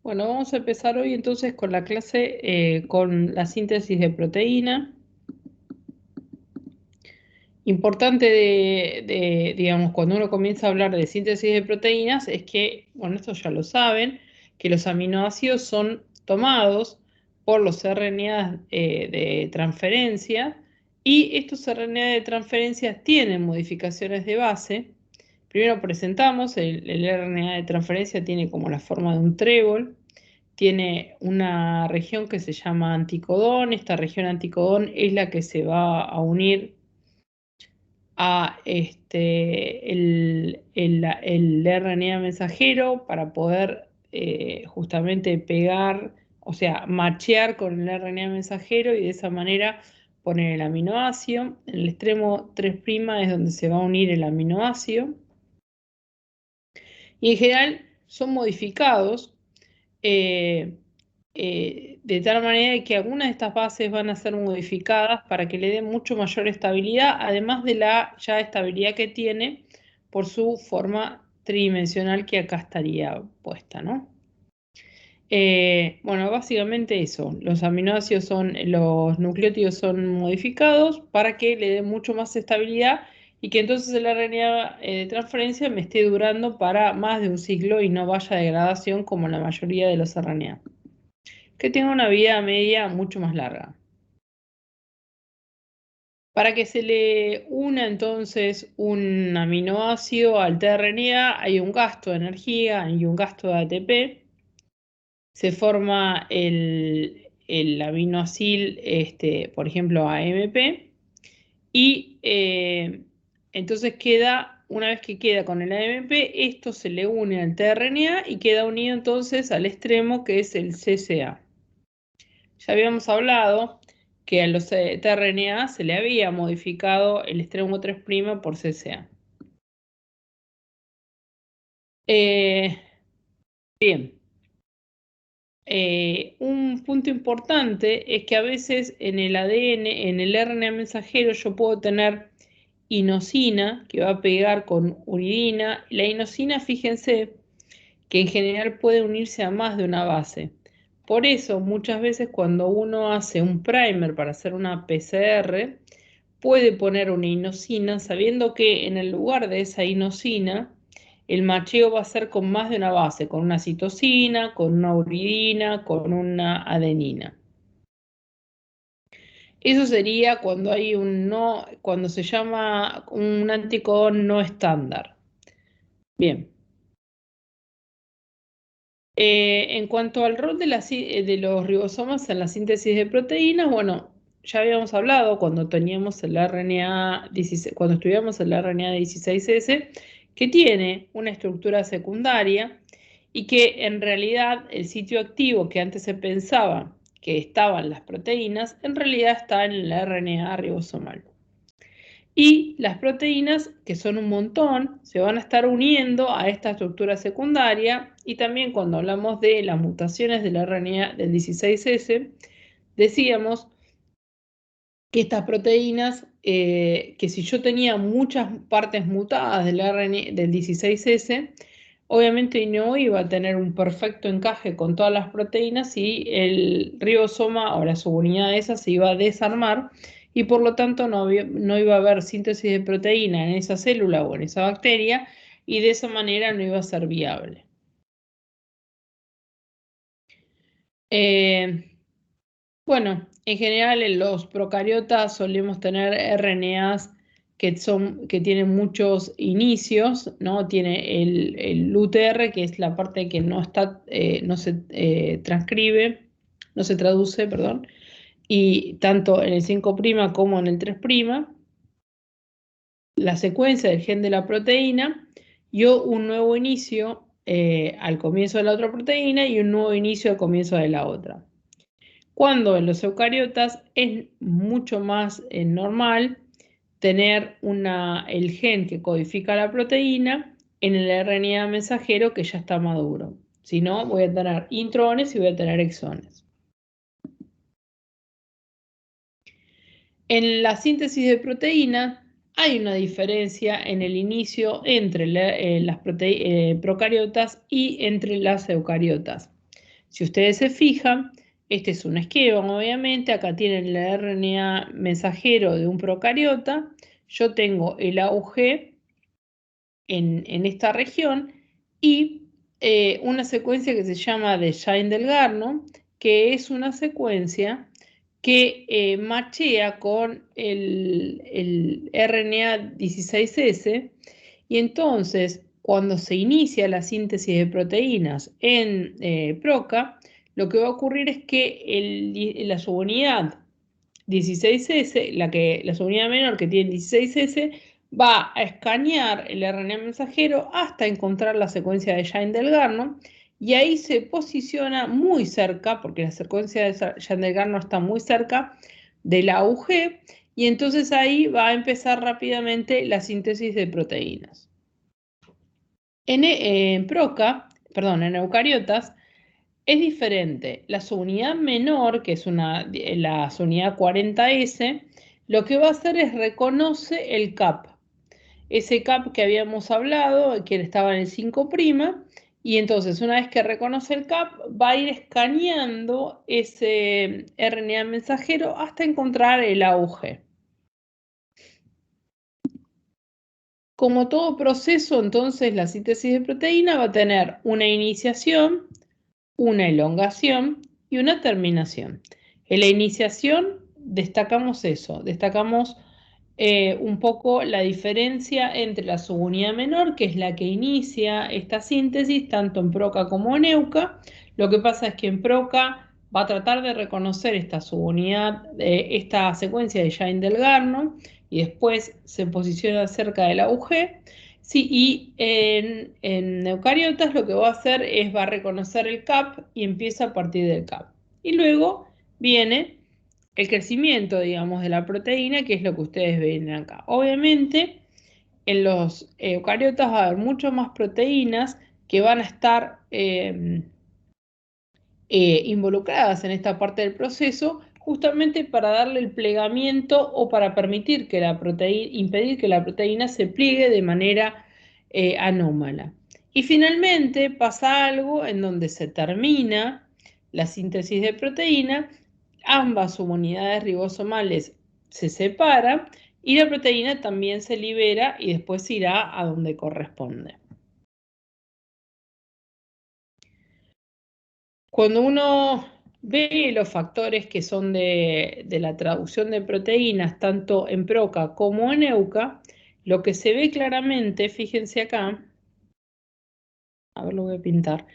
Bueno, vamos a empezar hoy entonces con la clase con la síntesis de proteína. Importante digamos, cuando uno comienza a hablar de síntesis de proteínas es que, bueno, esto ya lo saben, que los aminoácidos son tomados por los RNA de transferencia y estos RNA de transferencia tienen modificaciones de base. Primero presentamos, el RNA de transferencia tiene como la forma de un trébol. Tiene una región que se llama anticodón. Esta región anticodón es la que se va a unir a el RNA mensajero para poder justamente pegar, o sea, machear con el RNA mensajero y de esa manera poner el aminoácido. En el extremo 3' es donde se va a unir el aminoácido. Y en general son modificados de tal manera que algunas de estas bases van a ser modificadas para que le den mucho mayor estabilidad, además de la ya estabilidad que tiene por su forma tridimensional que acá estaría puesta, ¿no? Bueno, básicamente eso, los aminoácidos los nucleótidos son modificados para que le den mucho más estabilidad y que entonces el RNA de transferencia me esté durando para más de un ciclo y no vaya a degradación como la mayoría de los RNA. Que tenga una vida media mucho más larga. Para que se le una entonces un aminoácido al tRNA hay un gasto de energía y un gasto de ATP. Se forma el aminoacil, por ejemplo, AMP, y entonces una vez que queda con el AMP, esto se le une al tRNA y queda unido entonces al extremo que es el CCA. Ya habíamos hablado que a los tRNA se le había modificado el extremo 3' por CCA. Bien. Un punto importante es que a veces en el ADN, en el RNA mensajero, yo puedo tener inosina que va a pegar con uridina. La inosina, fíjense, que en general puede unirse a más de una base. Por eso, muchas veces cuando uno hace un primer para hacer una PCR, puede poner una inosina sabiendo que en el lugar de esa inosina el macheo va a ser con más de una base, con una citosina, con una uridina, con una adenina. Eso sería cuando hay cuando se llama un anticodón no estándar. Bien. En cuanto al rol de los ribosomas en la síntesis de proteínas, bueno, ya habíamos hablado cuando teníamos el RNA 16, cuando estudiamos el RNA 16S, que tiene una estructura secundaria y que en realidad el sitio activo que antes se pensaba que estaban las proteínas, en realidad está en el RNA ribosomal. Y las proteínas, que son un montón, se van a estar uniendo a esta estructura secundaria. Y también cuando hablamos de las mutaciones del RNA del 16S, decíamos que estas proteínas, que si yo tenía muchas partes mutadas del RNA del 16S, obviamente no iba a tener un perfecto encaje con todas las proteínas y el ribosoma o la subunidad de esas se iba a desarmar y por lo tanto no iba a haber síntesis de proteína en esa célula o en esa bacteria y de esa manera no iba a ser viable. Bueno, en general en los procariotas solemos tener RNAs que tienen muchos inicios, ¿no? Tiene el UTR, que es la parte que no se transcribe, no se traduce, perdón, y tanto en el 5' como en el 3', la secuencia del gen de la proteína y un nuevo inicio al comienzo de la otra proteína y un nuevo inicio al comienzo de la otra. Cuando en los eucariotas es mucho más normal tener el gen que codifica la proteína en el RNA mensajero que ya está maduro. Si no, voy a tener intrones y voy a tener exones. En la síntesis de proteína hay una diferencia en el inicio entre las procariotas y entre las eucariotas. Si ustedes se fijan, este es un esquema, obviamente, acá tienen el RNA mensajero de un procariota, yo tengo el AUG en esta región y una secuencia que se llama de Shine-Dalgarno, que es una secuencia que machea con el RNA 16S y entonces cuando se inicia la síntesis de proteínas en PROCA, lo que va a ocurrir es que la subunidad 16S, la subunidad menor que tiene 16S, va a escanear el RNA mensajero hasta encontrar la secuencia de Shine-Dalgarno y ahí se posiciona muy cerca, porque la secuencia de Shine-Dalgarno está muy cerca de la AUG, y entonces ahí va a empezar rápidamente la síntesis de proteínas. En PROCA, perdón, en eucariotas, es diferente. La subunidad menor, que es la subunidad 40S, lo que va a hacer es reconoce el CAP. Ese CAP que habíamos hablado, que estaba en el 5', y entonces una vez que reconoce el CAP, va a ir escaneando ese RNA mensajero hasta encontrar el AUG. Como todo proceso, entonces la síntesis de proteína va a tener una iniciación, una elongación y una terminación. En la iniciación destacamos eso, destacamos un poco la diferencia entre la subunidad menor, que es la que inicia esta síntesis, tanto en PROCA como en EUCA. Lo que pasa es que en PROCA va a tratar de reconocer esta subunidad, esta secuencia de Shine-Dalgarno, y después se posiciona cerca de la UG. Sí, y en eucariotas lo que va a hacer es va a reconocer el CAP y empieza a partir del CAP. Y luego viene el crecimiento, digamos, de la proteína, que es lo que ustedes ven acá. Obviamente, en los eucariotas va a haber mucho más proteínas que van a estar involucradas en esta parte del proceso, justamente para darle el plegamiento o para permitir que impedir que la proteína se pliegue de manera anómala. Y finalmente pasa algo en donde se termina la síntesis de proteína, ambas subunidades ribosomales se separan y la proteína también se libera y después irá a donde corresponde. Cuando uno ve los factores que son de la traducción de proteínas, tanto en PROCA como en EUCA, lo que se ve claramente, fíjense acá, a ver, lo voy a pintar,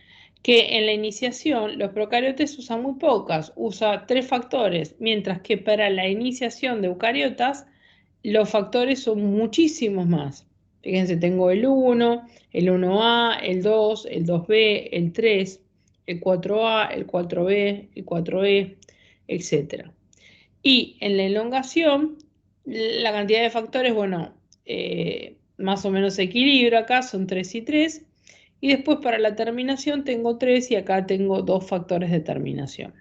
que en la iniciación los procariotes usan muy pocas, usa 3 factores, mientras que para la iniciación de eucariotas los factores son muchísimos más. Fíjense, tengo el 1, el 1A, el 2, el 2B, el 3, el 4A, el 4B, el 4E, etc. Y en la elongación, la cantidad de factores, bueno, más o menos se equilibra acá, son 3 y 3. Y después para la terminación tengo 3 y acá tengo 2 factores de terminación.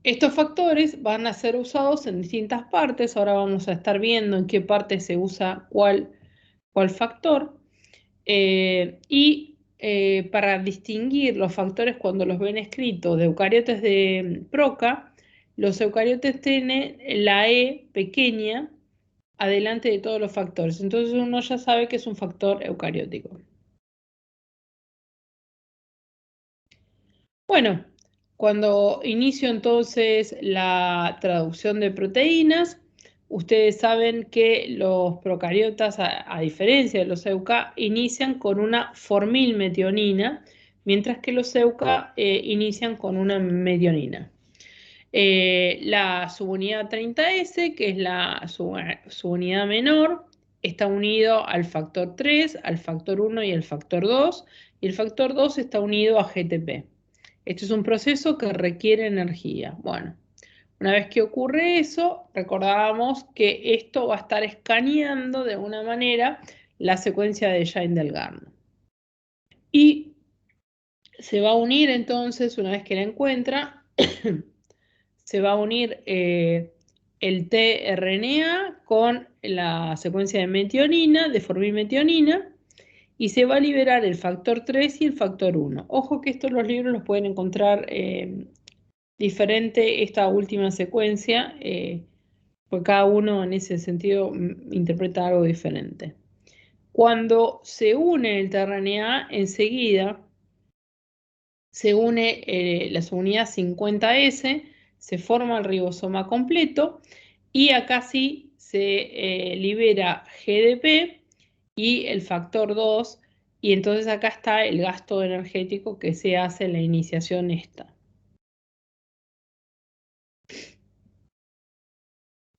Estos factores van a ser usados en distintas partes. Ahora vamos a estar viendo en qué parte se usa cuál factor. Para distinguir los factores cuando los ven escritos de eucariotes de PROCA, los eucariotes tienen la E pequeña adelante de todos los factores. Entonces uno ya sabe que es un factor eucariótico. Bueno, cuando inicio entonces la traducción de proteínas, ustedes saben que los procariotas, a diferencia de los euca, inician con una formilmetionina, mientras que los euca inician con una metionina. La subunidad 30S, que es la subunidad menor, está unido al factor 3, al factor 1 y al factor 2, y el factor 2 está unido a GTP. Este es un proceso que requiere energía. Bueno, una vez que ocurre eso, recordábamos que esto va a estar escaneando de alguna manera la secuencia de Shine-Dalgarno. Y se va a unir entonces, una vez que la encuentra, se va a unir el tRNA con la secuencia de metionina, de formilmetionina, y se va a liberar el factor 3 y el factor 1. Ojo que estos los libros los pueden encontrar diferente esta última secuencia, porque cada uno en ese sentido interpreta algo diferente. Cuando se une el tRNA, enseguida se une la subunidad 50S, se forma el ribosoma completo y acá sí se libera GDP y el factor 2, y entonces acá está el gasto energético que se hace en la iniciación esta.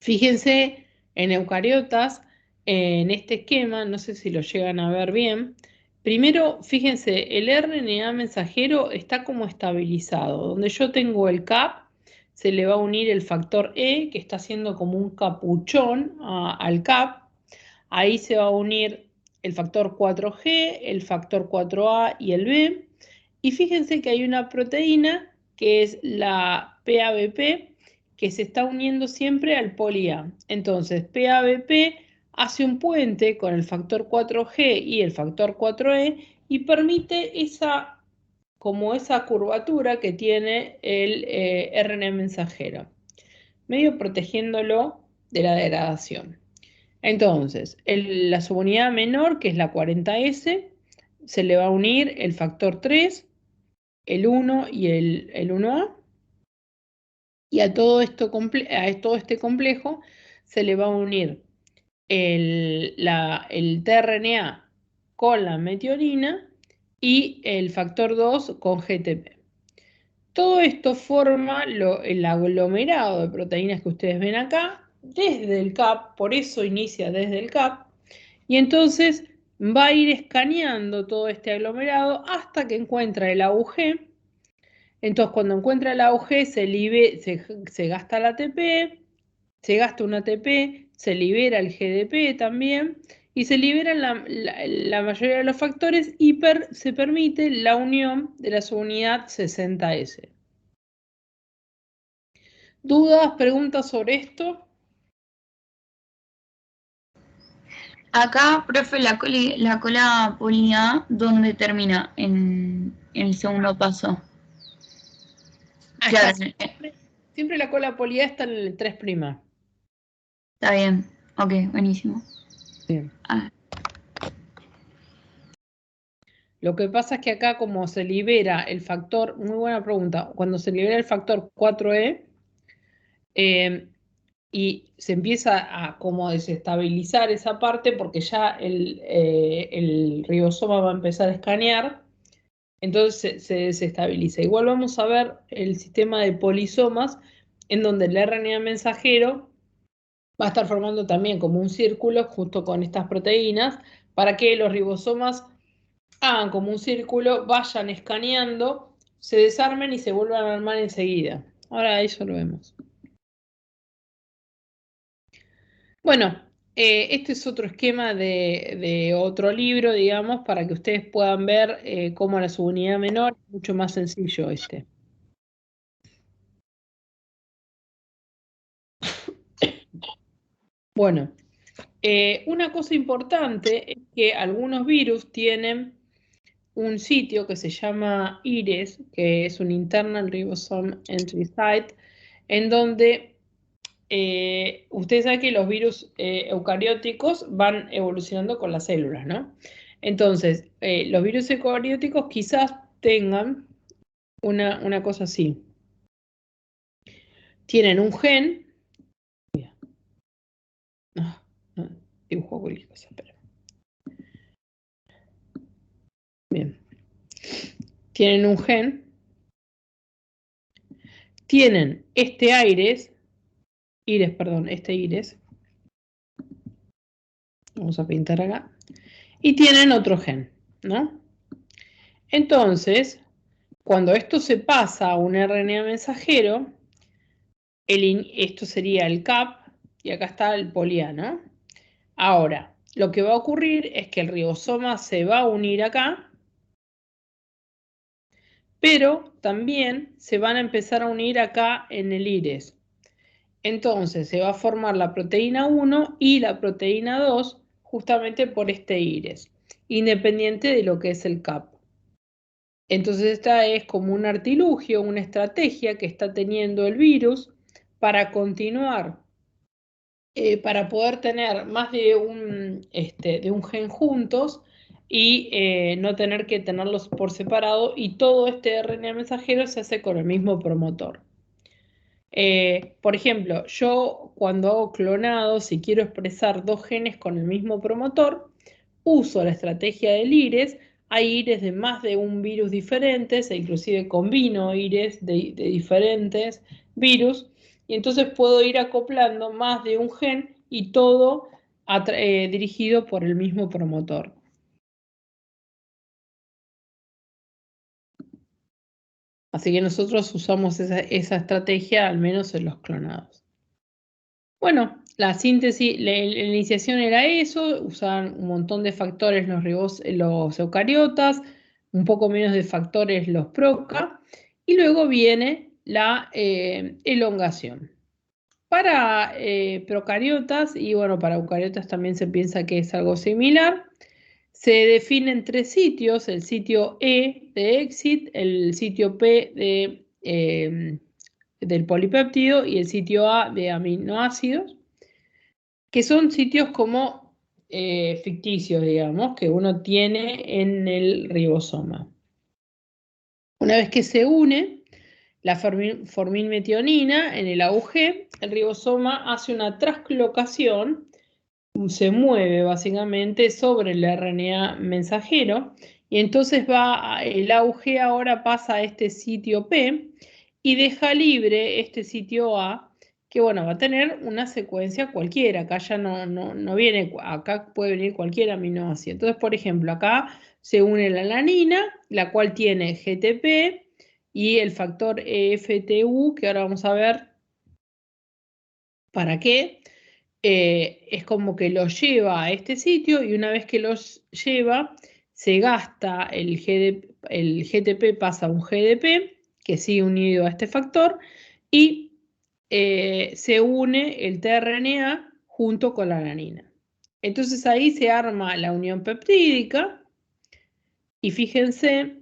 Fíjense en eucariotas, en este esquema, no sé si lo llegan a ver bien. Primero, fíjense, el RNA mensajero está como estabilizado. Donde yo tengo el CAP, se le va a unir el factor E, que está haciendo como un capuchón al CAP. Ahí se va a unir el factor 4G, el factor 4A y el B. Y fíjense que hay una proteína que es la PABP, que se está uniendo siempre al poli A. Entonces, PABP hace un puente con el factor 4G y el factor 4E y permite esa curvatura que tiene el RNA mensajero, medio protegiéndolo de la degradación. Entonces, la subunidad menor, que es la 40S, se le va a unir el factor 3, el 1 y el 1A, y a todo este complejo se le va a unir el tRNA con la metionina y el factor 2 con GTP. Todo esto forma el aglomerado de proteínas que ustedes ven acá desde el CAP, por eso inicia desde el CAP, y entonces va a ir escaneando todo este aglomerado hasta que encuentra el AUG. Entonces, cuando encuentra el AUG, se gasta el ATP, se gasta un ATP, se libera el GDP también, y se liberan la mayoría de los factores y se permite la unión de la subunidad 60S. ¿Dudas, preguntas sobre esto? Acá, profe, la cola poli A, ¿dónde termina en el segundo paso? Claro, siempre la cola poli A está en el 3'. Está bien, ok, buenísimo. Bien. Lo que pasa es que acá como se libera el factor, muy buena pregunta, cuando se libera el factor 4E y se empieza a como desestabilizar esa parte porque ya el ribosoma va a empezar a escanear, entonces se desestabiliza. Igual vamos a ver el sistema de polisomas en donde el RNA mensajero va a estar formando también como un círculo justo con estas proteínas para que los ribosomas hagan como un círculo, vayan escaneando, se desarmen y se vuelvan a armar enseguida. Ahora eso lo vemos. Bueno, este es otro esquema de otro libro, digamos, para que ustedes puedan ver cómo la subunidad menor es mucho más sencillo este. Bueno, una cosa importante es que algunos virus tienen un sitio que se llama IRES, que es un Internal Ribosome Entry Site, en donde ustedes saben que los virus eucarióticos van evolucionando con las células, ¿no? Entonces, los virus eucarióticos quizás tengan una cosa así. Tienen un gen. No, dibujo cualquier cosa, pero. Bien. Tienen un gen. Tienen este iris. Vamos a pintar acá. Y tienen otro gen, ¿no? Entonces, cuando esto se pasa a un RNA mensajero, esto sería el CAP y acá está el poli A, ¿no? Ahora, lo que va a ocurrir es que el ribosoma se va a unir acá, pero también se van a empezar a unir acá en el IRES. Entonces se va a formar la proteína 1 y la proteína 2 justamente por este IRES. independiente de lo que es el CAP. Entonces esta es como un artilugio, una estrategia que está teniendo el virus para continuar, para poder tener más de un gen juntos y no tener que tenerlos por separado, y todo este RNA mensajero se hace con el mismo promotor. Por ejemplo, yo cuando hago clonado, si quiero expresar dos genes con el mismo promotor, uso la estrategia del IRES. Hay IRES de más de un virus diferentes, e inclusive combino IRES de diferentes virus, y entonces puedo ir acoplando más de un gen y todo dirigido por el mismo promotor. Así que nosotros usamos esa estrategia, al menos en los clonados. Bueno, la síntesis, la iniciación era eso, usaban un montón de factores los eucariotas, un poco menos de factores los proca, y luego viene la elongación. Para procariotas, y bueno, para eucariotas también se piensa que es algo similar, se definen tres sitios: el sitio E de exit, el sitio P del polipéptido y el sitio A de aminoácidos, que son sitios como ficticios, digamos, que uno tiene en el ribosoma. Una vez que se une la formilmetionina en el AUG, el ribosoma hace una translocación, se mueve básicamente sobre el RNA mensajero, y entonces el AUG ahora pasa a este sitio P y deja libre este sitio A, que bueno, va a tener una secuencia cualquiera. Acá ya no viene, acá puede venir cualquier aminoácido. Entonces, por ejemplo, acá se une la alanina, la cual tiene GTP y el factor EFTU, que ahora vamos a ver para qué. Es como que lo lleva a este sitio, y una vez que los lleva, se gasta el GTP, pasa a un GDP, que sigue unido a este factor, y se une el tRNA junto con la alanina. Entonces ahí se arma la unión peptídica, y fíjense,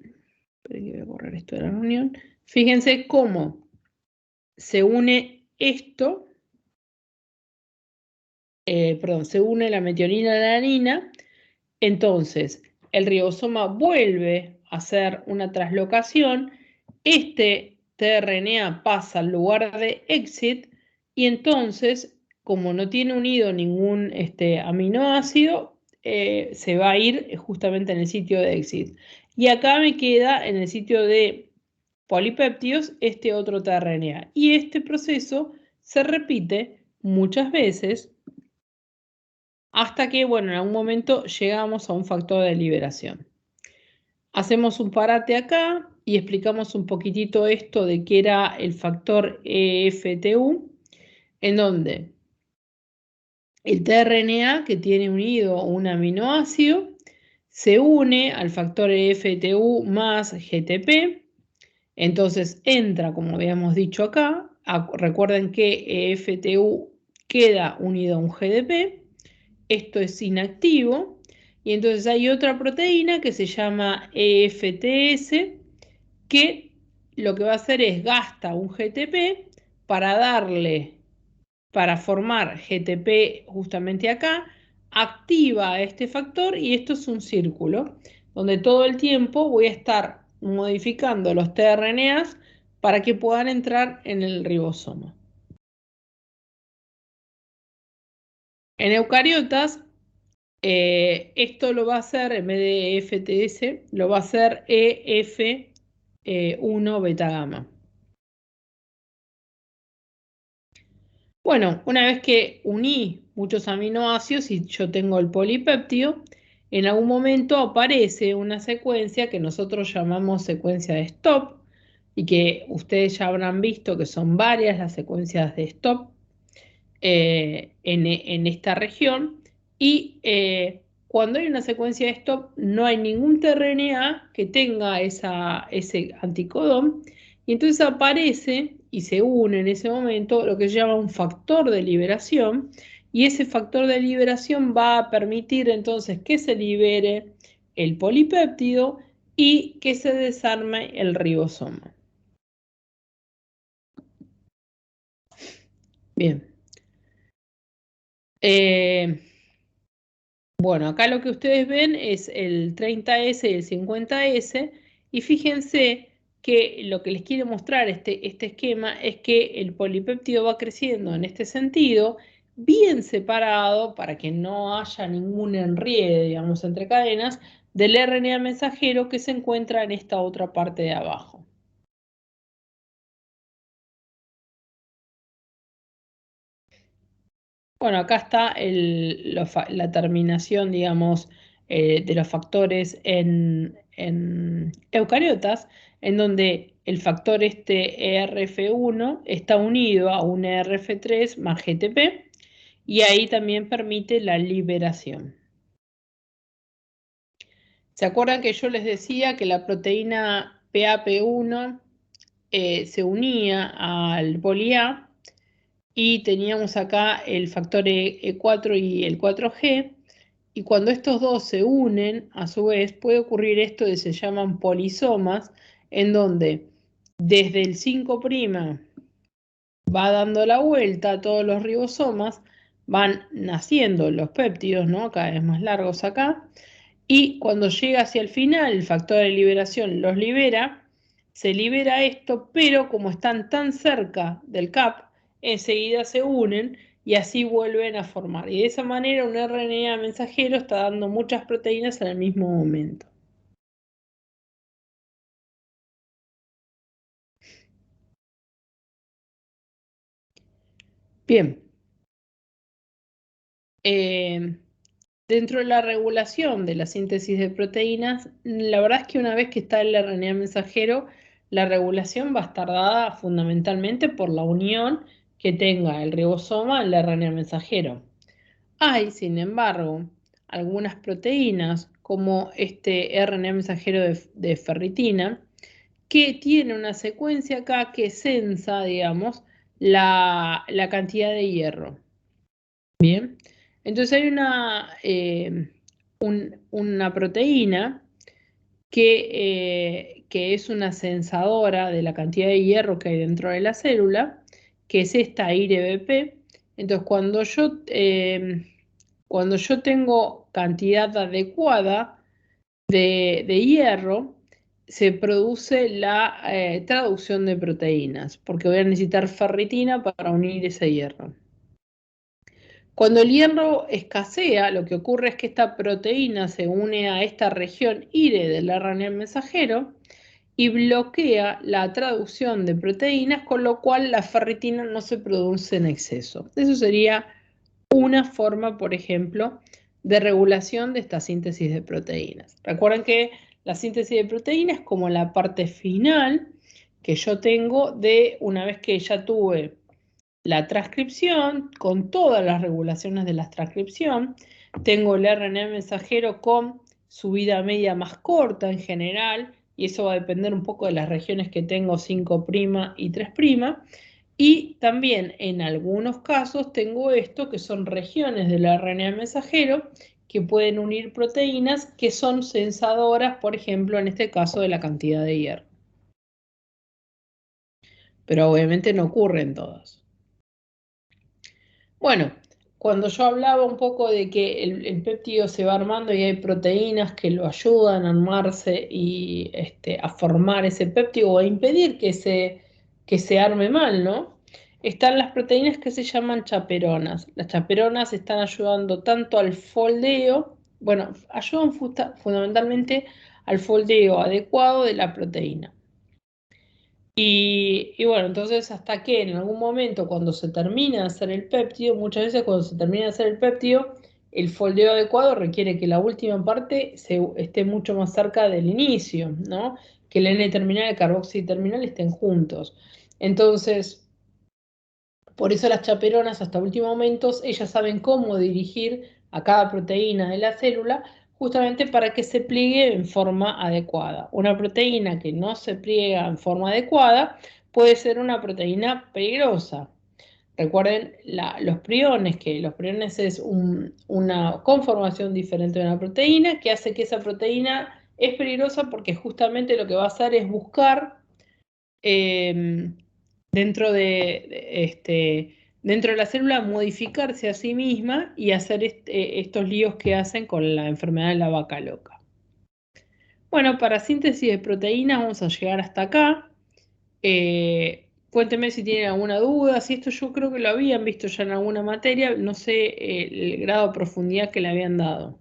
voy a borrar esto de la unión, fíjense cómo se une esto, se une la metionina a la alanina. Entonces el ribosoma vuelve a hacer una translocación, este tRNA pasa al lugar de exit, y entonces, como no tiene unido ningún aminoácido, se va a ir justamente en el sitio de exit. Y acá me queda en el sitio de polipéptidos este otro tRNA. Y este proceso se repite muchas veces hasta que, bueno, en algún momento llegamos a un factor de liberación. Hacemos un parate acá y explicamos un poquitito esto de qué era el factor EFTU, en donde el tRNA, que tiene unido un aminoácido, se une al factor EFTU más GTP. Entonces entra, como habíamos dicho acá, recuerden que EFTU queda unido a un GDP, esto es inactivo, y entonces hay otra proteína que se llama EFTS, que lo que va a hacer es gasta un GTP para formar GTP justamente acá, activa este factor, y esto es un círculo donde todo el tiempo voy a estar modificando los tRNAs para que puedan entrar en el ribosoma. En eucariotas, esto lo va a hacer, en vez de EFTS, lo va a hacer EF1 beta gamma. Bueno, una vez que uní muchos aminoácidos y yo tengo el polipéptido, en algún momento aparece una secuencia que nosotros llamamos secuencia de stop, y que ustedes ya habrán visto que son varias las secuencias de stop en esta región, y cuando hay una secuencia de stop no hay ningún tRNA que tenga ese anticodón, y entonces aparece y se une en ese momento lo que se llama un factor de liberación, y ese factor de liberación va a permitir entonces que se libere el polipéptido y que se desarme el ribosoma. Bien. Bueno, acá lo que ustedes ven es el 30S y el 50S, y fíjense que lo que les quiere mostrar este esquema es que el polipéptido va creciendo en este sentido, bien separado para que no haya ningún enriede, digamos, entre cadenas, del RNA mensajero que se encuentra en esta otra parte de abajo. Bueno, acá está la terminación, digamos, de los factores en eucariotas, en donde el factor ERF1 está unido a un ERF3 más GTP, y ahí también permite la liberación. ¿Se acuerdan que yo les decía que la proteína PAP1 se unía al poli A? Y teníamos acá el factor E4 y el 4G, y cuando estos dos se unen, a su vez, puede ocurrir esto que se llaman polisomas, en donde desde el 5' va dando la vuelta a todos los ribosomas, van naciendo los péptidos, ¿no? Cada vez más largos acá, y cuando llega hacia el final, el factor de liberación los libera, se libera esto, pero como están tan cerca del CAP, enseguida se unen y así vuelven a formar. Y de esa manera un RNA mensajero está dando muchas proteínas en el mismo momento. Bien. Dentro de la regulación de la síntesis de proteínas, la verdad es que una vez que está el RNA mensajero, la regulación va a estar dada fundamentalmente por la unión que tenga el ribosoma al RNA mensajero. Hay, sin embargo, algunas proteínas, como este RNA mensajero de ferritina, que tiene una secuencia acá que sensa, digamos, la cantidad de hierro. Bien, entonces hay una proteína que es una sensadora de la cantidad de hierro que hay dentro de la célula, que es esta IRBP. Entonces, cuando yo tengo cantidad adecuada de hierro, se produce la traducción de proteínas, porque voy a necesitar ferritina para unir ese hierro. Cuando el hierro escasea, lo que ocurre es que esta proteína se une a esta región IRE del RNA mensajero y bloquea la traducción de proteínas, con lo cual la ferritina no se produce en exceso. Eso sería una forma, por ejemplo, de regulación de esta síntesis de proteínas. Recuerden que la síntesis de proteínas es como la parte final que yo tengo de una vez que ya tuve la transcripción, con todas las regulaciones de la transcripción. Tengo el RNA mensajero con su vida media más corta en general, y eso va a depender un poco de las regiones que tengo, 5' y 3'. Y también en algunos casos tengo esto, que son regiones del RNA mensajero que pueden unir proteínas que son sensadoras, por ejemplo, en este caso de la cantidad de hierro. Pero obviamente no ocurren todas. Bueno, cuando yo hablaba un poco de que el péptido se va armando y hay proteínas que lo ayudan a armarse y a formar ese péptido o a impedir que se arme mal, ¿no? Están las proteínas que se llaman chaperonas. Las chaperonas están ayudando tanto al foldeo, bueno, ayudan fundamentalmente al foldeo adecuado de la proteína. Y bueno, entonces hasta que en algún momento cuando se termina de hacer el péptido, muchas veces cuando se termina de hacer el péptido, el foldeo adecuado requiere que la última parte esté mucho más cerca del inicio, ¿no? Que el N-terminal y el carboxi terminal estén juntos. Entonces, por eso las chaperonas hasta último momento, ellas saben cómo dirigir a cada proteína de la célula, justamente para que se pliegue en forma adecuada. Una proteína que no se pliega en forma adecuada puede ser una proteína peligrosa. Recuerden los priones, que los priones es una conformación diferente de una proteína que hace que esa proteína es peligrosa porque justamente lo que va a hacer es buscar dentro dentro de la célula modificarse a sí misma y hacer estos líos que hacen con la enfermedad de la vaca loca. Bueno, para síntesis de proteínas vamos a llegar hasta acá. Cuéntenme si tienen alguna duda, si esto yo creo que lo habían visto ya en alguna materia, no sé el grado de profundidad que le habían dado.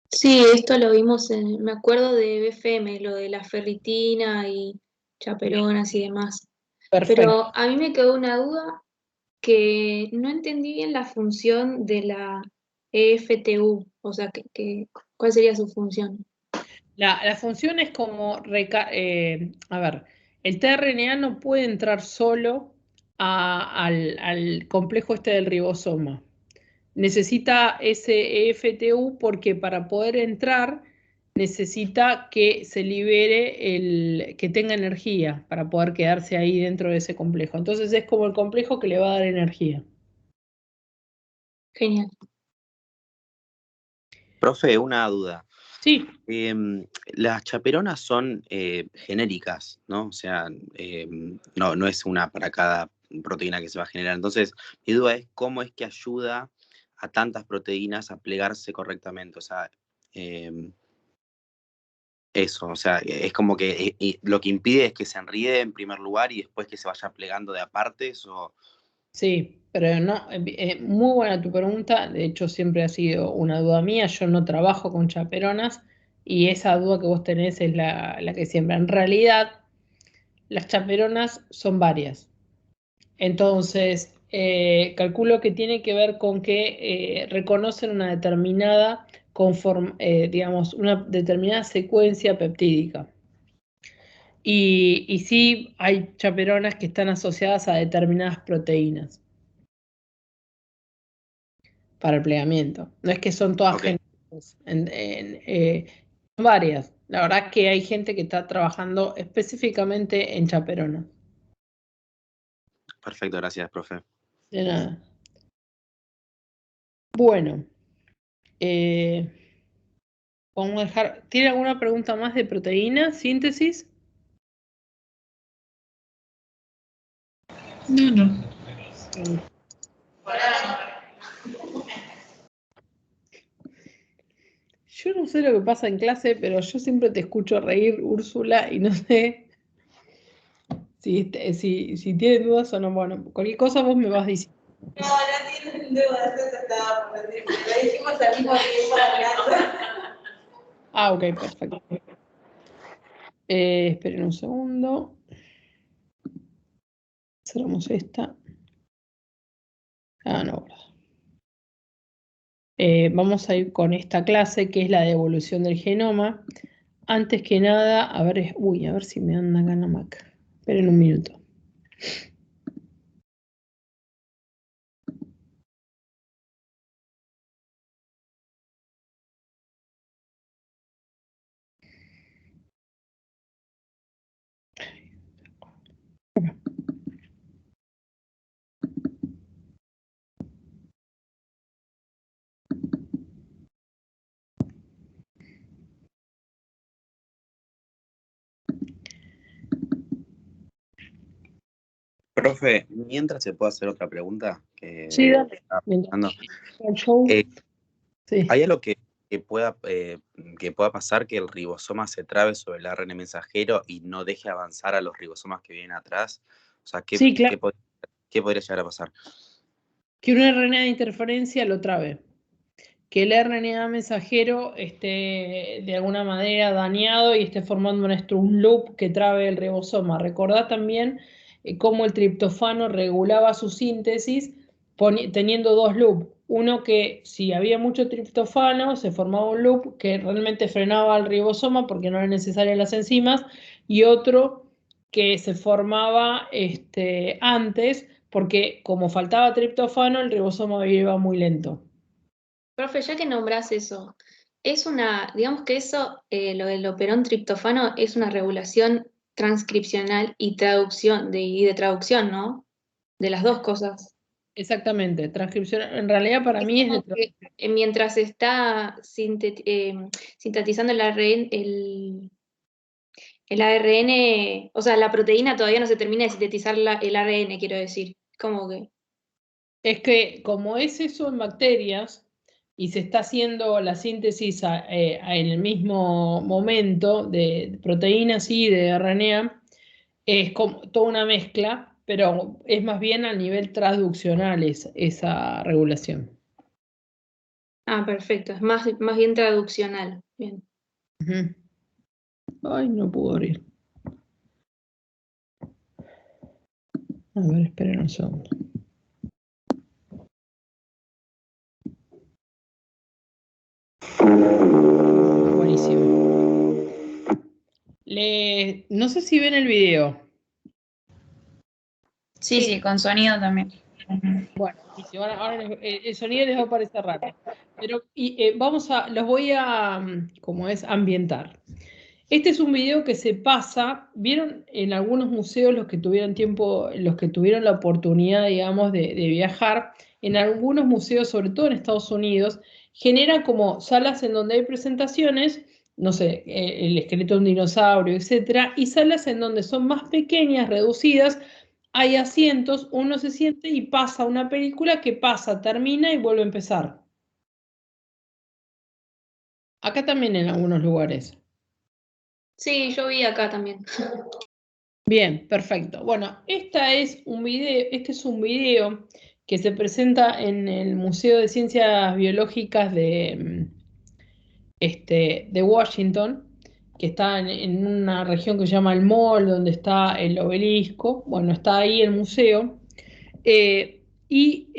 Sí, esto lo vimos me acuerdo de BFM, lo de la ferritina y chaperonas y demás. Perfecto. Pero a mí me quedó una duda que no entendí bien la función de la EFTU, o sea, ¿cuál sería su función? La función es como, a ver, el tRNA no puede entrar solo al complejo este del ribosoma. Necesita ese EFTU porque para poder entrar necesita que se libere que tenga energía para poder quedarse ahí dentro de ese complejo. Entonces es como el complejo que le va a dar energía. Genial. Profe, una duda. Sí. Las chaperonas son genéricas, ¿no? O sea, no es una para cada proteína que se va a generar. Entonces, mi duda es cómo es que ayuda a tantas proteínas a plegarse correctamente. O sea, eso, o sea, es como que lo que impide es que se enríe en primer lugar y después que se vaya plegando de apartes o... Sí, pero no, muy buena tu pregunta. De hecho, siempre ha sido una duda mía. Yo no trabajo con chaperonas y esa duda que vos tenés es la que siempre. En realidad, las chaperonas son varias. Entonces, calculo que tiene que ver con que reconocen una determinada digamos, una determinada secuencia peptídica. Y sí hay chaperonas que están asociadas a determinadas proteínas para el plegamiento. No es que son todas genéricas, son varias. La verdad que hay gente que está trabajando específicamente en chaperonas. Perfecto, gracias, profe. De nada. Bueno, vamos a dejar. ¿Tiene alguna pregunta más de proteína, síntesis? No. Yo no sé lo que pasa en clase, pero yo siempre te escucho reír, Úrsula, y no sé si tienen dudas o no. Bueno, cualquier cosa vos me vas diciendo. No tienen dudas, eso estaba por decir. Lo dijimos al mismo tiempo hablando. Ah, ok, perfecto. Esperen un segundo. Cerramos esta. Ah, no. Vamos a ir con esta clase que es la de evolución del genoma. Antes que nada, a ver, a ver si me anda acá en la Mac. Esperen un minuto. Profe, mientras se puede hacer otra pregunta. Sí, dale. Sí. ¿Hay algo que pueda pasar que el ribosoma se trabe sobre el ARN mensajero y no deje avanzar a los ribosomas que vienen atrás? O sea, Sí, claro. ¿qué podría llegar a pasar? Que un RNA de interferencia lo trabe. Que el RNA mensajero esté de alguna manera dañado y esté formando un loop que trabe el ribosoma. Recordá también cómo el triptofano regulaba su síntesis teniendo dos loops. Uno que si había mucho triptofano se formaba un loop que realmente frenaba al ribosoma porque no eran necesarias las enzimas, y otro que se formaba antes porque como faltaba triptofano el ribosoma iba muy lento. Profe, ya que nombrás eso, digamos que eso, lo del operón triptofano, es una regulación transcripcional y de traducción, ¿no? De las dos cosas. Exactamente, transcripción. En realidad para Es mí es de como que mientras se está sintetizando el ARN, o sea, la proteína todavía no se termina de sintetizar el ARN, quiero decir. Como que, Es que como es eso en bacterias y se está haciendo la síntesis en el mismo momento de proteínas y de RNA, es como toda una mezcla, pero es más bien a nivel transduccional esa regulación. perfecto, es más bien traduccional. Bien. Ujú. Ay, no puedo abrir. A ver, esperen un segundo. Buenísimo. No sé si ven el video. Sí, con sonido también. Bueno, buenísimo. Ahora el sonido les va a parecer raro. Pero los voy a, como es, ambientar. Este es un video que se pasa, vieron en algunos museos los que tuvieron tiempo, los que tuvieron la oportunidad, digamos, de viajar, en algunos museos, sobre todo en Estados Unidos, generan como salas en donde hay presentaciones, no sé, el esqueleto de un dinosaurio, etcétera, y salas en donde son más pequeñas, reducidas, hay asientos, uno se siente y pasa una película que pasa, termina y vuelve a empezar. Acá también en algunos lugares. Sí, yo vi acá también. Bien, perfecto. Bueno, este es un video que se presenta en el Museo de Ciencias Biológicas de Washington, que está en una región que se llama el Mall, donde está el obelisco. Bueno, está ahí el museo. Y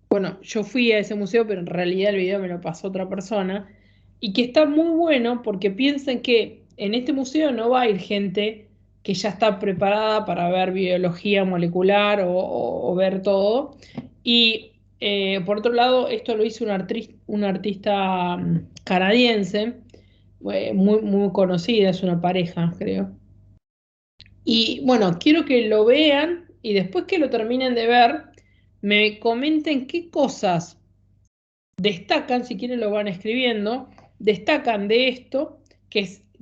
bueno, yo fui a ese museo, pero en realidad el video me lo pasó otra persona. Y que está muy bueno porque piensen que en este museo no va a ir gente que ya está preparada para ver biología molecular o ver todo. Y por otro lado, esto lo hizo un artista canadiense, muy conocida, es una pareja, creo. Y bueno, quiero que lo vean y después que lo terminen de ver, me comenten qué cosas destacan, si quieren lo van escribiendo, destacan de esto,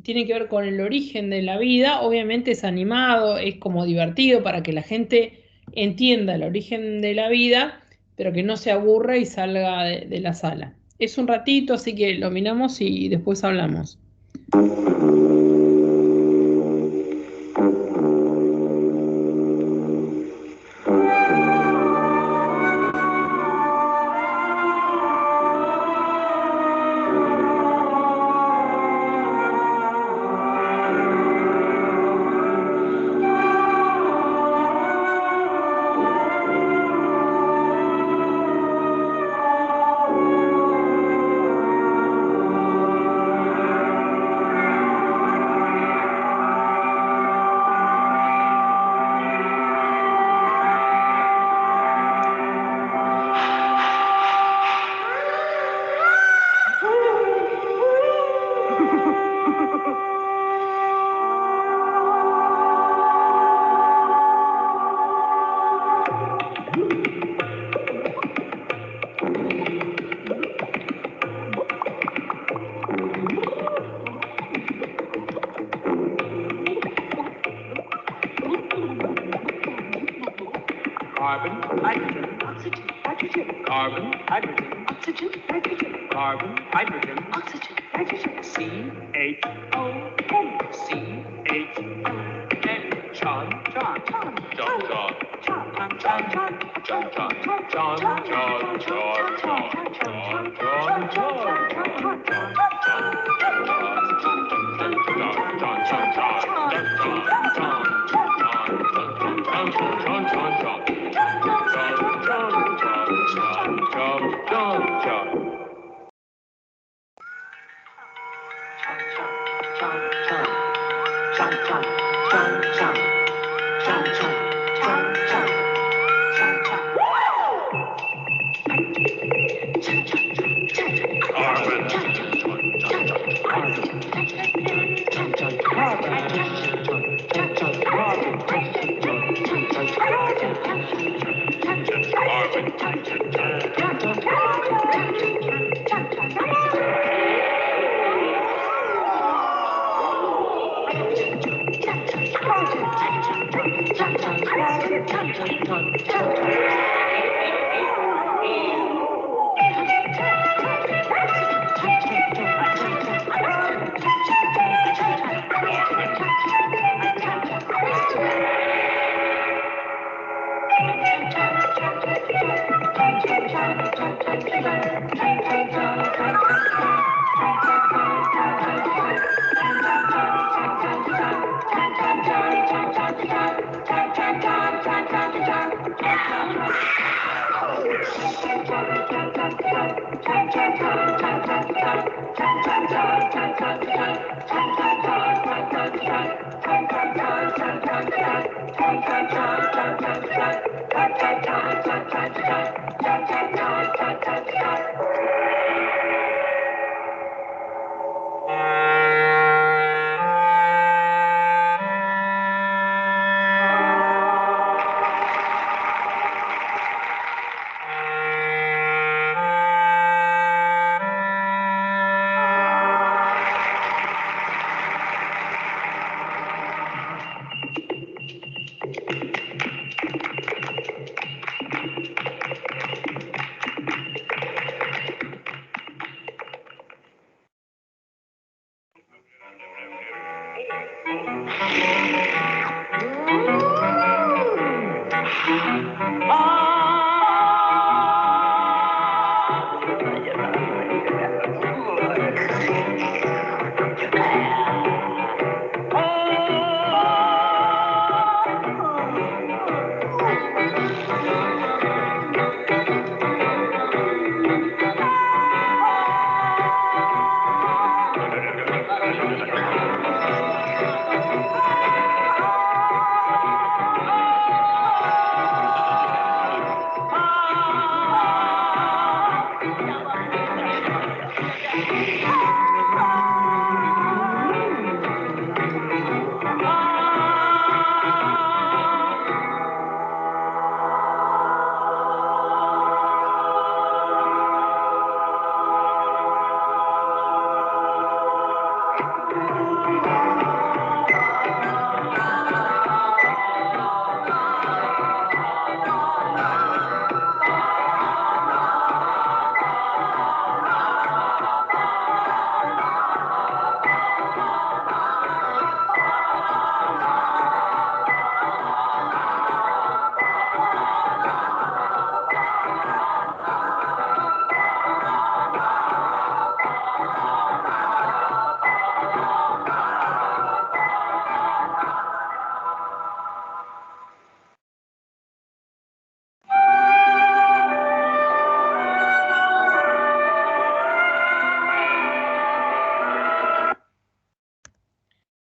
tiene que ver con el origen de la vida. Obviamente es animado, es como divertido para que la gente entienda el origen de la vida, pero que no se aburra y salga de la sala. Es un ratito, así que lo miramos y después hablamos. Carbon, hydrogen, oxygen, nitrogen. Carbon, hydrogen, oxygen, nitrogen. Carbon, hydrogen, oxygen, nitrogen. C-H-O-N. C-H-O-N. John, John, John, John, John, John, John, John, John, John, John,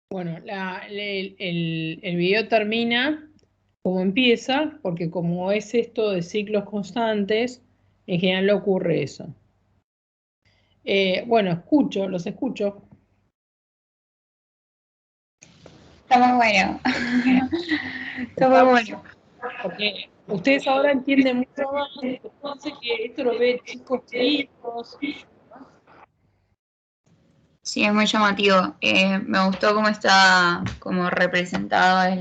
Bueno, el video termina como empieza, porque como es esto de ciclos constantes, en general le ocurre eso. Bueno, los escucho. Está muy bueno. Está muy bueno. Porque ustedes ahora entienden mucho más, entonces que esto lo ve chicos chicos. Sí, es muy llamativo. Me gustó cómo está como representado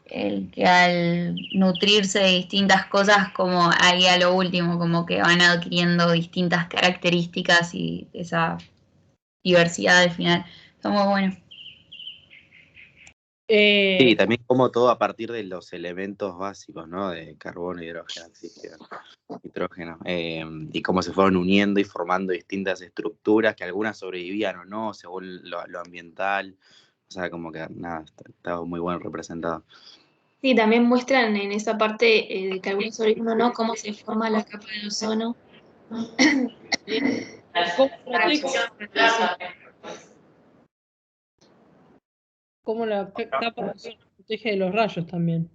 el que al nutrirse de distintas cosas, como ahí a lo último, como que van adquiriendo distintas características y esa diversidad al final. Está muy bueno. Sí, también como todo a partir de los elementos básicos, ¿no? De carbono, hidrógeno, oxígeno, nitrógeno, y cómo se fueron uniendo y formando distintas estructuras, que algunas sobrevivían o no, según lo ambiental. O sea, como que nada, estaba muy bueno representado. Sí, también muestran en esa parte de que algunos organismos no, cómo se forma la capa de ozono. Cómo la capa de ozono protege de los rayos también.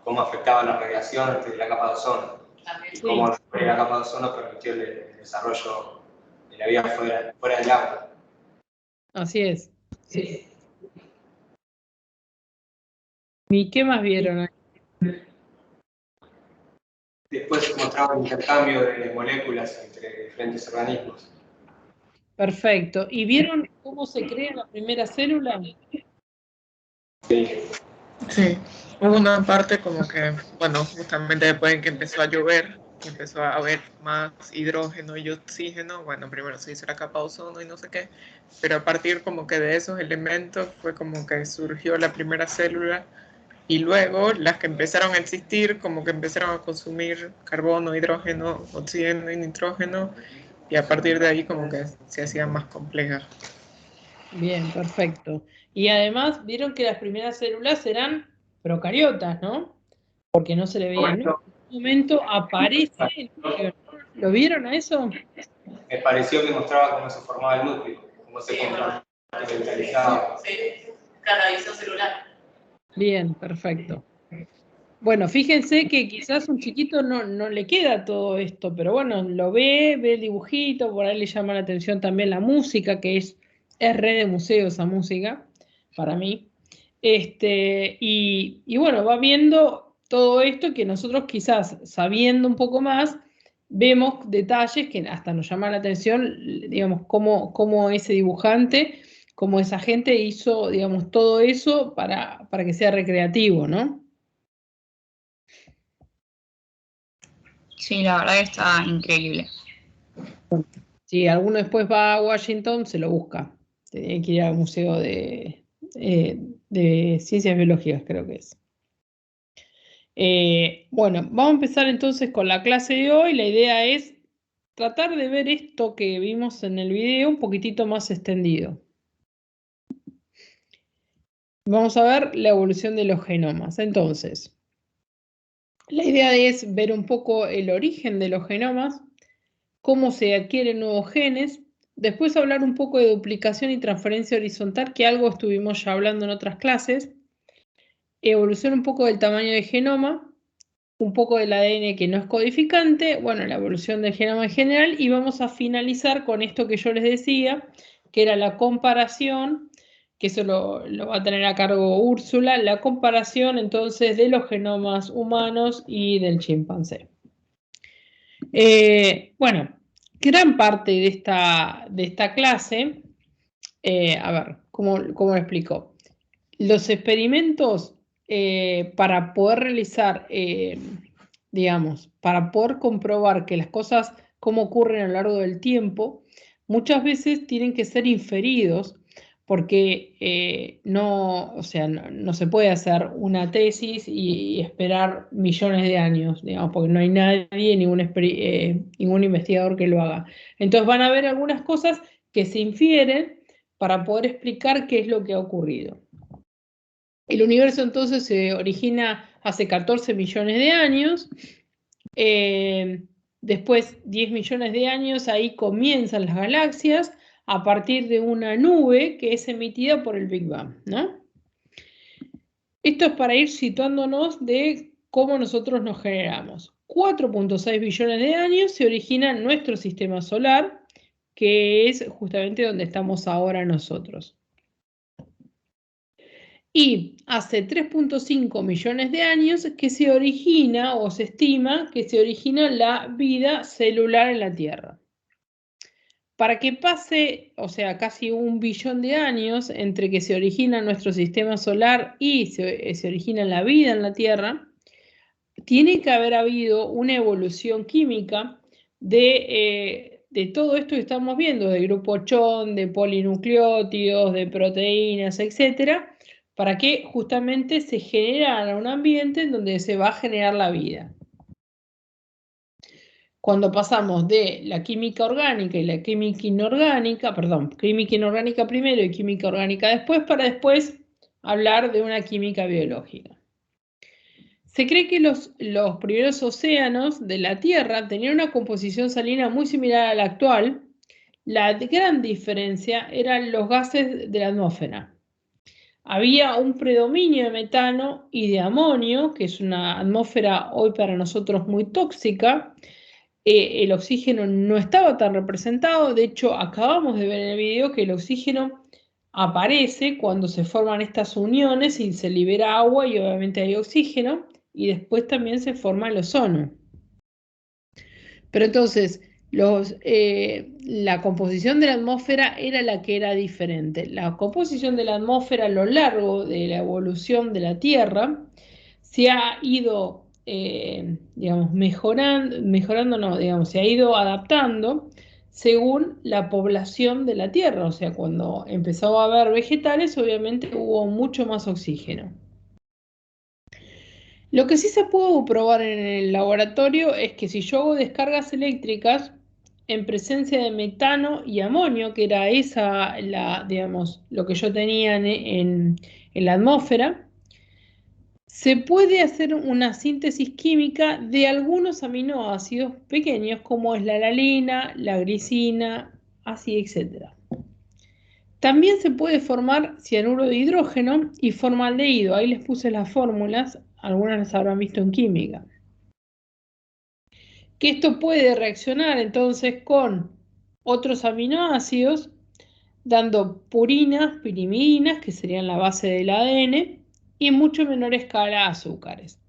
Cómo afectaba la radiación de la capa de ozono. Y cómo la capa de ozono permitió el desarrollo de la vida fuera del agua. Así es, sí. ¿Y qué más vieron ahí? Después mostraba el intercambio de moléculas entre diferentes organismos. Perfecto. ¿Y vieron cómo se crea la primera célula? Sí. Sí, hubo una parte como que, bueno, justamente después de que empezó a llover, que empezó a haber más hidrógeno y oxígeno, bueno, primero se hizo la capa de ozono y no sé qué, pero a partir como que de esos elementos fue como que surgió la primera célula y luego las que empezaron a existir como que empezaron a consumir carbono, hidrógeno, oxígeno y nitrógeno y a partir de ahí como que se hacían más complejas. Bien, perfecto. Y además vieron que las primeras células eran procariotas, ¿no? Porque no se le veía nunca. En un momento aparece el núcleo. ¿Lo vieron a eso? Me pareció que mostraba cómo se formaba el núcleo, cómo se compartimentalizaba. Cada visión celular. Bien, perfecto. Bueno, fíjense que quizás un chiquito no le queda todo esto, pero bueno, lo ve el dibujito, por ahí le llama la atención también la música, que es re de museo esa música, para mí. Y bueno, va viendo todo esto que nosotros quizás sabiendo un poco más, vemos detalles que hasta nos llama la atención, digamos, cómo ese dibujante, cómo esa gente hizo, digamos, todo eso para que sea recreativo, ¿no? Sí, la verdad que está increíble. Si alguno después va a Washington, se lo busca. Tiene que ir al Museo de Ciencias Biológicas, creo que es. Bueno, vamos a empezar entonces con la clase de hoy. La idea es tratar de ver esto que vimos en el video un poquitito más extendido. Vamos a ver la evolución de los genomas. Entonces, la idea es ver un poco el origen de los genomas, cómo se adquieren nuevos genes, después hablar un poco de duplicación y transferencia horizontal, que algo estuvimos ya hablando en otras clases, evolución un poco del tamaño del genoma, un poco del ADN que no es codificante, bueno, la evolución del genoma en general, y vamos a finalizar con esto que yo les decía, que era la comparación, que eso lo va a tener a cargo Úrsula, la comparación entonces de los genomas humanos y del chimpancé. Bueno, gran parte de esta clase, a ver, ¿cómo lo explico? Los experimentos para poder realizar, digamos, para poder comprobar que las cosas, cómo ocurren a lo largo del tiempo, muchas veces tienen que ser inferidos porque o sea, no se puede hacer una tesis y esperar millones de años, digamos, porque no hay nadie, ningún investigador que lo haga. Entonces van a haber algunas cosas que se infieren para poder explicar qué es lo que ha ocurrido. El universo entonces se origina hace 14 millones de años. Después, 10 millones de años, ahí comienzan las galaxias a partir de una nube que es emitida por el Big Bang, ¿no? Esto es para ir situándonos de cómo nosotros nos generamos. 4.6 billones de años se origina nuestro sistema solar, que es justamente donde estamos ahora nosotros. Y hace 3.5 millones de años que se origina o se estima que se origina la vida celular en la Tierra. Para que pase, o sea, casi 1 billón de años entre que se origina nuestro sistema solar y se origina la vida en la Tierra, tiene que haber habido una evolución química de todo esto que estamos viendo, de grupo CHON, de polinucleótidos, de proteínas, etcétera, para que justamente se generara un ambiente en donde se va a generar la vida. Cuando pasamos de la química orgánica y la química inorgánica, perdón, química inorgánica primero y química orgánica después, para después hablar de una química biológica. Se cree que los primeros océanos de la Tierra tenían una composición salina muy similar a la actual. La gran diferencia eran los gases de la atmósfera. Había un predominio de metano y de amonio, que es una atmósfera hoy para nosotros muy tóxica. El oxígeno no estaba tan representado, de hecho acabamos de ver en el video que el oxígeno aparece cuando se forman estas uniones y se libera agua y obviamente hay oxígeno y después también se forma el ozono. Pero entonces la composición de la atmósfera era la que era diferente. La composición de la atmósfera a lo largo de la evolución de la Tierra se ha ido digamos, mejorando no, digamos, se ha ido adaptando según la población de la Tierra. O sea, cuando empezó a haber vegetales, obviamente hubo mucho más oxígeno. Lo que sí se pudo probar en el laboratorio es que si yo hago descargas eléctricas en presencia de metano y amonio, que era digamos, lo que yo tenía en la atmósfera, se puede hacer una síntesis química de algunos aminoácidos pequeños como es la alanina, la glicina, así, etc. También se puede formar cianuro de hidrógeno y formaldehído. Ahí les puse las fórmulas. algunas las habrán visto en química. Que esto puede reaccionar entonces con otros aminoácidos, dando purinas, pirimidinas, que serían la base del ADN, y en mucho menor escala azúcares.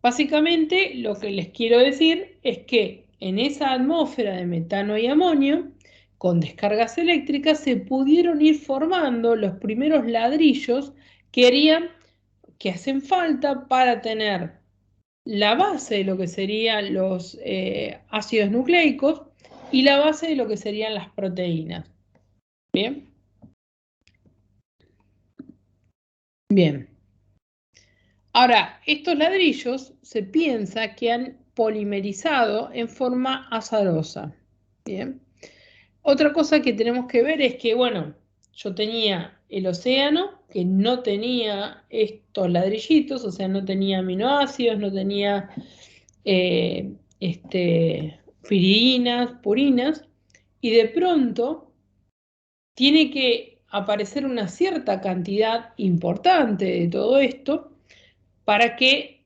Básicamente lo que les quiero decir es que en esa atmósfera de metano y amonio, con descargas eléctricas, se pudieron ir formando los primeros ladrillos que hacen falta para tener la base de lo que serían los ácidos nucleicos y la base de lo que serían las proteínas. ¿Bien? Bien. Ahora, estos ladrillos se piensa que han polimerizado en forma azarosa. Bien. Otra cosa que tenemos que ver es que, bueno, yo tenía el océano que no tenía estos ladrillitos, o sea, no tenía aminoácidos, no tenía piridinas, purinas, y de pronto tiene que aparecer una cierta cantidad importante de todo esto para que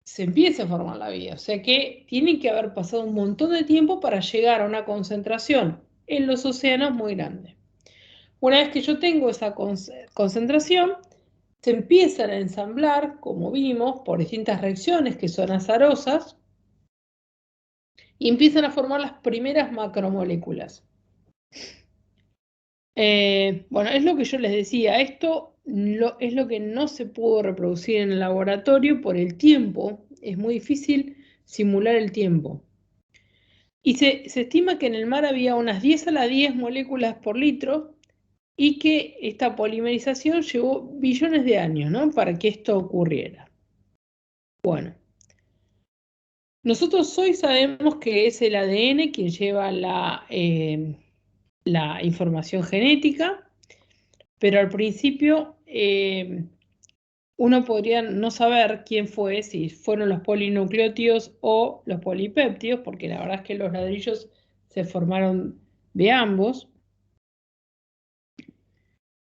se empiece a formar la vida. O sea que tiene que haber pasado un montón de tiempo para llegar a una concentración en los océanos muy grande. Una vez que yo tengo esa concentración, se empiezan a ensamblar, como vimos, por distintas reacciones que son azarosas, y empiezan a formar las primeras macromoléculas. Bueno, es lo que yo les decía, esto es lo que no se pudo reproducir en el laboratorio por el tiempo, es muy difícil simular el tiempo. Y se estima que en el mar había unas 10 a la 10 moléculas por litro y que esta polimerización llevó billones de años, ¿no?, para que esto ocurriera. Bueno, nosotros hoy sabemos que es el ADN quien lleva la información genética, pero al principio uno podría no saber quién fue, si fueron los polinucleótidos o los polipéptidos, porque la verdad es que los ladrillos se formaron de ambos.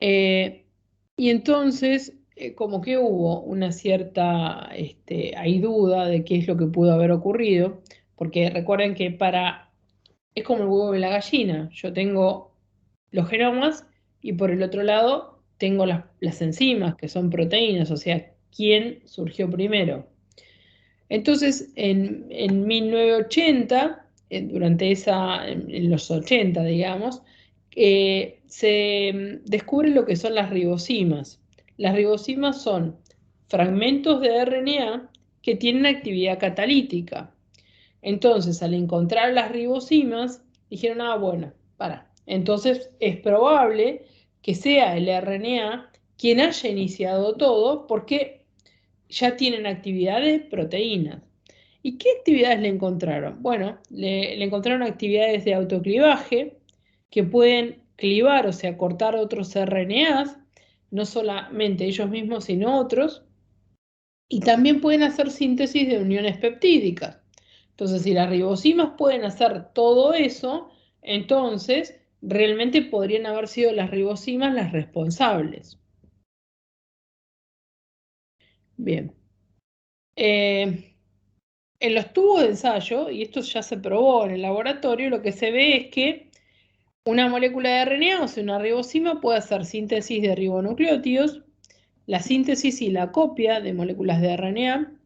Y entonces, como que hubo una cierta hay duda de qué es lo que pudo haber ocurrido, porque recuerden que es como el huevo y la gallina. Yo tengo los genomas y por el otro lado tengo las enzimas, que son proteínas, o sea, ¿quién surgió primero? Entonces, en 1980, en los 80, digamos, se descubre lo que son las ribosimas. Las ribosimas son fragmentos de RNA que tienen actividad catalítica. Entonces, al encontrar las ribosimas, dijeron, bueno, entonces es probable que sea el RNA quien haya iniciado todo, porque ya tienen actividades proteínas. ¿Y qué actividades le encontraron? Bueno, le encontraron actividades de autoclivaje que pueden clivar, o sea, cortar otros RNAs, no solamente ellos mismos, sino otros, y también pueden hacer síntesis de uniones peptídicas. Entonces, si las ribosimas pueden hacer todo eso, entonces realmente podrían haber sido las ribosimas las responsables. Bien. En los tubos de ensayo, y esto ya se probó en el laboratorio, lo que se ve es que una molécula de RNA, o sea, una ribosima, puede hacer síntesis de ribonucleótidos, la síntesis y la copia de moléculas de RNA,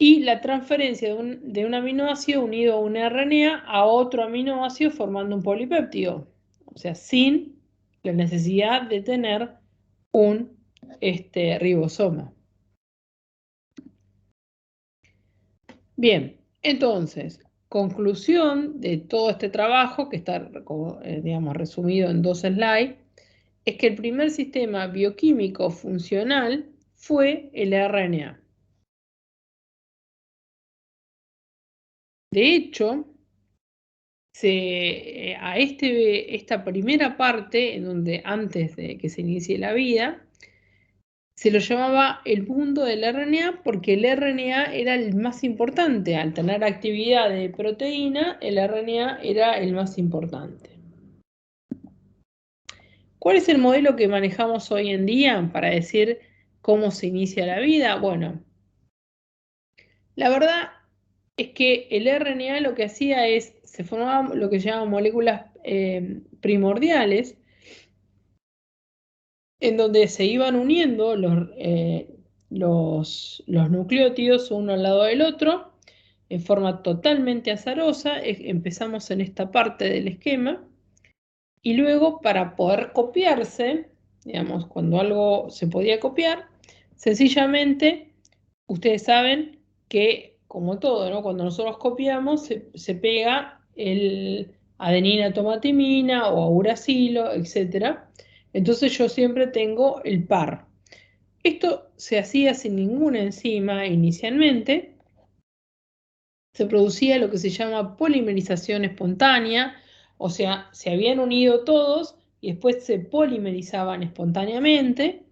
y la transferencia de un aminoácido unido a un RNA a otro aminoácido formando un polipéptido, o sea, sin la necesidad de tener un ribosoma. Bien, entonces, conclusión de todo este trabajo, que está, digamos, resumido en 2 slides, es que el primer sistema bioquímico funcional fue el RNA. De hecho, esta primera parte, en donde antes de que se inicie la vida, se lo llamaba el mundo del RNA porque el RNA era el más importante. Al tener actividad de proteína, el RNA era el más importante. ¿Cuál es el modelo que manejamos hoy en día para decir cómo se inicia la vida? Bueno, La verdad es que el RNA lo que hacía es, se formaban lo que se llaman moléculas primordiales, en donde se iban uniendo los nucleótidos uno al lado del otro, en forma totalmente azarosa. Empezamos en esta parte del esquema, y luego para poder copiarse, digamos, cuando algo se podía copiar, sencillamente, ustedes saben que, como todo, ¿no? Cuando nosotros copiamos, se pega el adenina tomatimina o uracilo, etc. Entonces yo siempre tengo el par. Esto se hacía sin ninguna enzima inicialmente. Se producía lo que se llama polimerización espontánea, o sea, se habían unido todos y después se polimerizaban espontáneamente.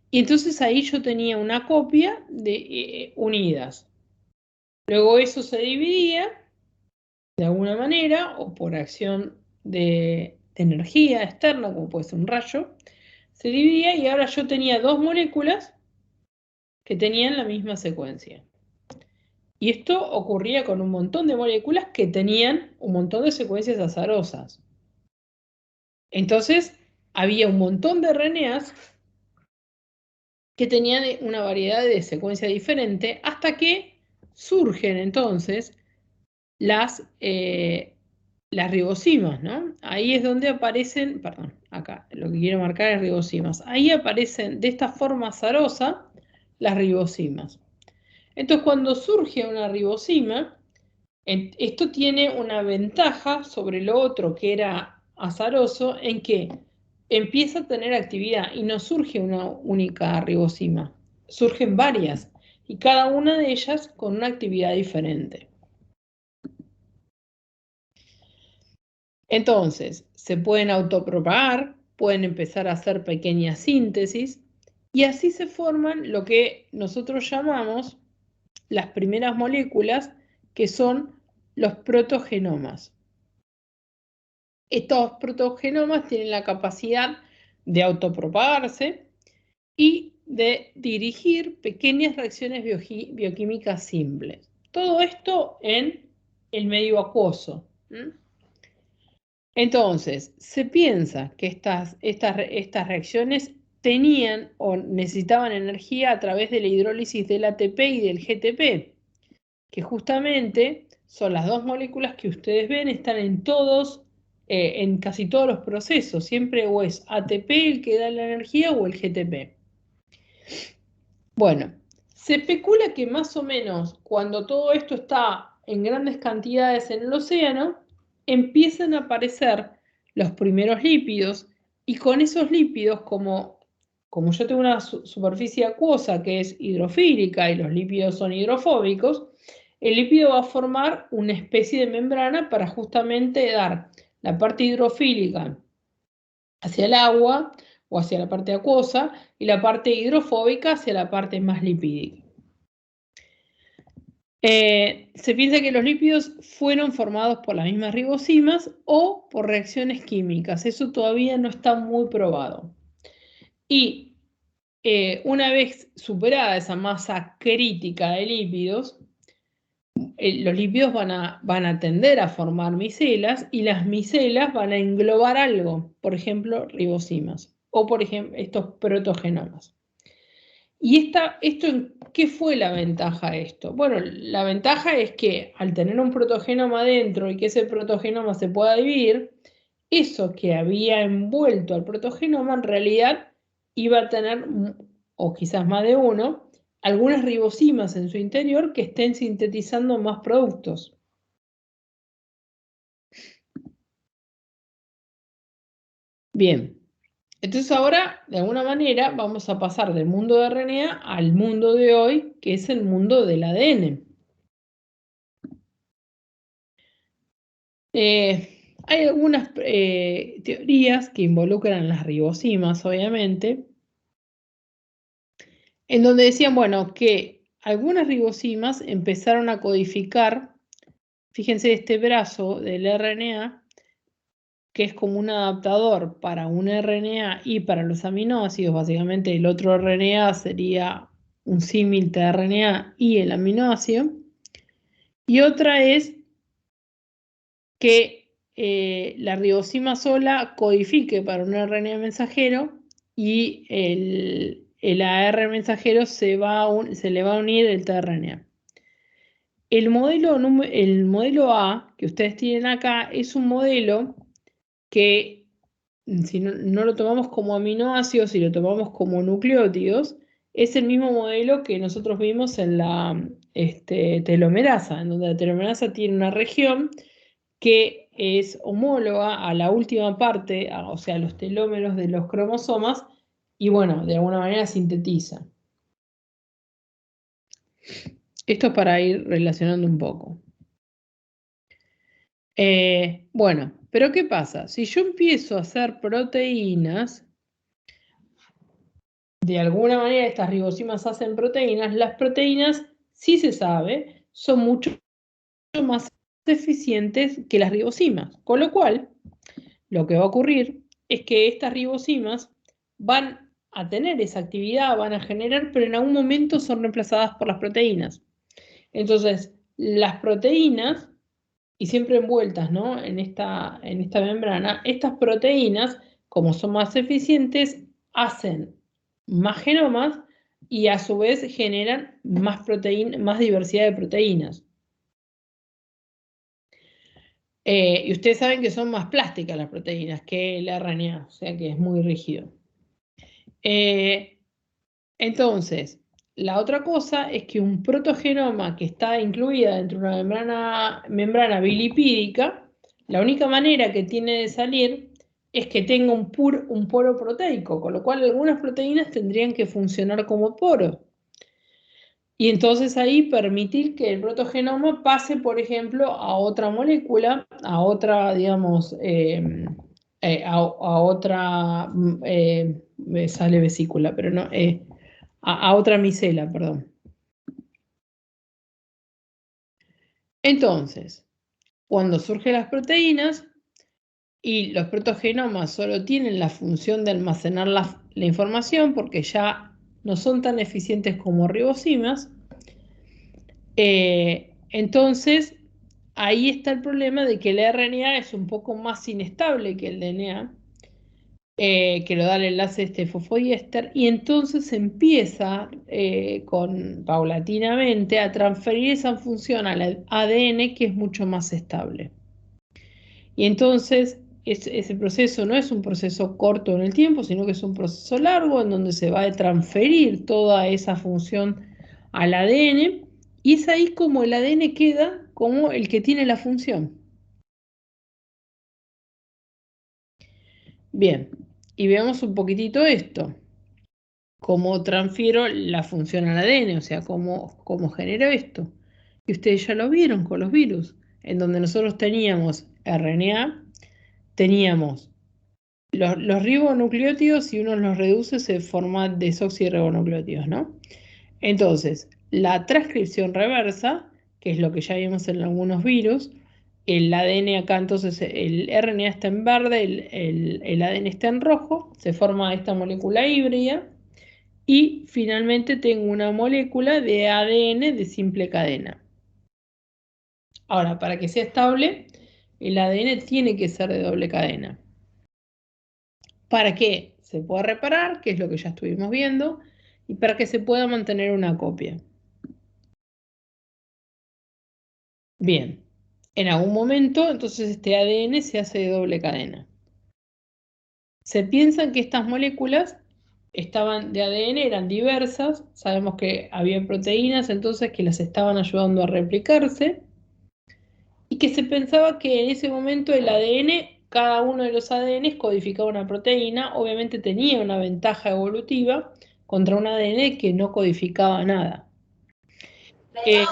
Y entonces ahí yo tenía una copia de unidas. Luego eso se dividía de alguna manera, o por acción de energía externa, como puede ser un rayo, se dividía y ahora yo tenía dos moléculas que tenían la misma secuencia. Y esto ocurría con un montón de moléculas que tenían un montón de secuencias azarosas. Entonces, había un montón de RNAs que tenían una variedad de secuencia diferente, hasta que surgen entonces las ribosimas, ¿no? Ahí es donde aparecen, perdón, acá lo que quiero marcar es ribosimas. Ahí aparecen de esta forma azarosa las ribosimas. Entonces, cuando surge una ribosima, esto tiene una ventaja sobre lo otro que era azaroso, en que empieza a tener actividad y no surge una única ribosima, surgen varias y cada una de ellas con una actividad diferente. Entonces, se pueden autopropagar, pueden empezar a hacer pequeñas síntesis y así se forman lo que nosotros llamamos las primeras moléculas, que son los protogenomas. Estos protogenomas tienen la capacidad de autopropagarse y de dirigir pequeñas reacciones bioquímicas simples. Todo esto en el medio acuoso. Entonces, se piensa que estas reacciones tenían o necesitaban energía a través de la hidrólisis del ATP y del GTP, que justamente son las dos moléculas que ustedes ven, están en casi todos los procesos, siempre o es ATP el que da la energía o el GTP. Bueno, se especula que más o menos cuando todo esto está en grandes cantidades en el océano, empiezan a aparecer los primeros lípidos, y con esos lípidos, como yo tengo una superficie acuosa que es hidrofílica y los lípidos son hidrofóbicos, el lípido va a formar una especie de membrana para justamente dar la parte hidrofílica hacia el agua o hacia la parte acuosa y la parte hidrofóbica hacia la parte más lipídica. Se piensa que los lípidos fueron formados por las mismas ribosimas o por reacciones químicas. Eso todavía no está muy probado. Y una vez superada esa masa crítica de lípidos, los lípidos van a tender a formar micelas, y las micelas van a englobar algo, por ejemplo, ribosimas, o por ejemplo, estos protogenomas. ¿Y qué fue la ventaja de esto? Bueno, la ventaja es que al tener un protogenoma dentro y que ese protogenoma se pueda dividir, eso que había envuelto al protogenoma en realidad iba a tener, o quizás más de uno, algunas ribosimas en su interior que estén sintetizando más productos. Bien, entonces ahora, de alguna manera, vamos a pasar del mundo de RNA al mundo de hoy, que es el mundo del ADN. Hay algunas teorías que involucran las ribosimas, obviamente, en donde decían, bueno, que algunas ribosimas empezaron a codificar, fíjense este brazo del RNA, que es como un adaptador para un RNA y para los aminoácidos. Básicamente el otro RNA sería un símil tRNA y el aminoácido. Y otra es que la ribosima sola codifique para un RNA mensajero y el AR mensajero se le va a unir el tRNA. El modelo A que ustedes tienen acá es un modelo que, si no lo tomamos como aminoácidos, si lo tomamos como nucleótidos, es el mismo modelo que nosotros vimos en la telomerasa, en donde la telomerasa tiene una región que es homóloga a la última parte, o sea, los telómeros de los cromosomas, y bueno, de alguna manera sintetiza. Esto es para ir relacionando un poco. Bueno, pero ¿qué pasa? Si yo empiezo a hacer proteínas, de alguna manera estas ribosimas hacen proteínas, las proteínas, sí se sabe, son mucho más eficientes que las ribosimas, con lo cual, lo que va a ocurrir es que estas ribosimas van a tener esa actividad, van a generar, pero en algún momento son reemplazadas por las proteínas. Entonces, las proteínas, y siempre envueltas, ¿no?, en esta membrana, estas proteínas, como son más eficientes, hacen más genomas y a su vez generan más diversidad de proteínas. Y ustedes saben que son más plásticas las proteínas que el RNA, o sea que es muy rígido. Entonces, la otra cosa es que un protogenoma que está incluida dentro de una membrana bilipídica, la única manera que tiene de salir es que tenga un poro proteico, con lo cual algunas proteínas tendrían que funcionar como poros. Y entonces ahí permitir que el protogenoma pase, por ejemplo, a otra molécula, a otra, digamos, a otra, me sale vesícula, pero no, a otra micela, perdón. Entonces, cuando surgen las proteínas y los protogenomas solo tienen la función de almacenar la información porque ya no son tan eficientes como ribosimas, entonces ahí está el problema de que el RNA es un poco más inestable que el DNA, que lo da el enlace fosfodiéster, y entonces empieza paulatinamente a transferir esa función al ADN, que es mucho más estable. Y entonces ese proceso no es un proceso corto en el tiempo, sino que es un proceso largo en donde se va a transferir toda esa función al ADN, y es ahí como el ADN queda como el que tiene la función. Bien, y veamos un poquitito esto. Cómo transfiero la función al ADN, o sea, cómo genero esto. Y ustedes ya lo vieron con los virus, en donde nosotros teníamos RNA, teníamos los ribonucleótidos, si uno los reduce se forma desoxirribonucleótidos, ¿no? Entonces, la transcripción reversa, que es lo que ya vimos en algunos virus, el ADN acá, entonces el RNA está en verde, el ADN está en rojo, se forma esta molécula híbrida, y finalmente tengo una molécula de ADN de simple cadena. Ahora, para que sea estable, el ADN tiene que ser de doble cadena. Para que se pueda reparar, que es lo que ya estuvimos viendo, y para que se pueda mantener una copia. Bien, en algún momento, entonces este ADN se hace de doble cadena. Se piensa que estas moléculas de ADN eran diversas, sabemos que había proteínas entonces que las estaban ayudando a replicarse, y que se pensaba que en ese momento el ADN, cada uno de los ADNs codificaba una proteína, obviamente tenía una ventaja evolutiva contra un ADN que no codificaba nada. Sí.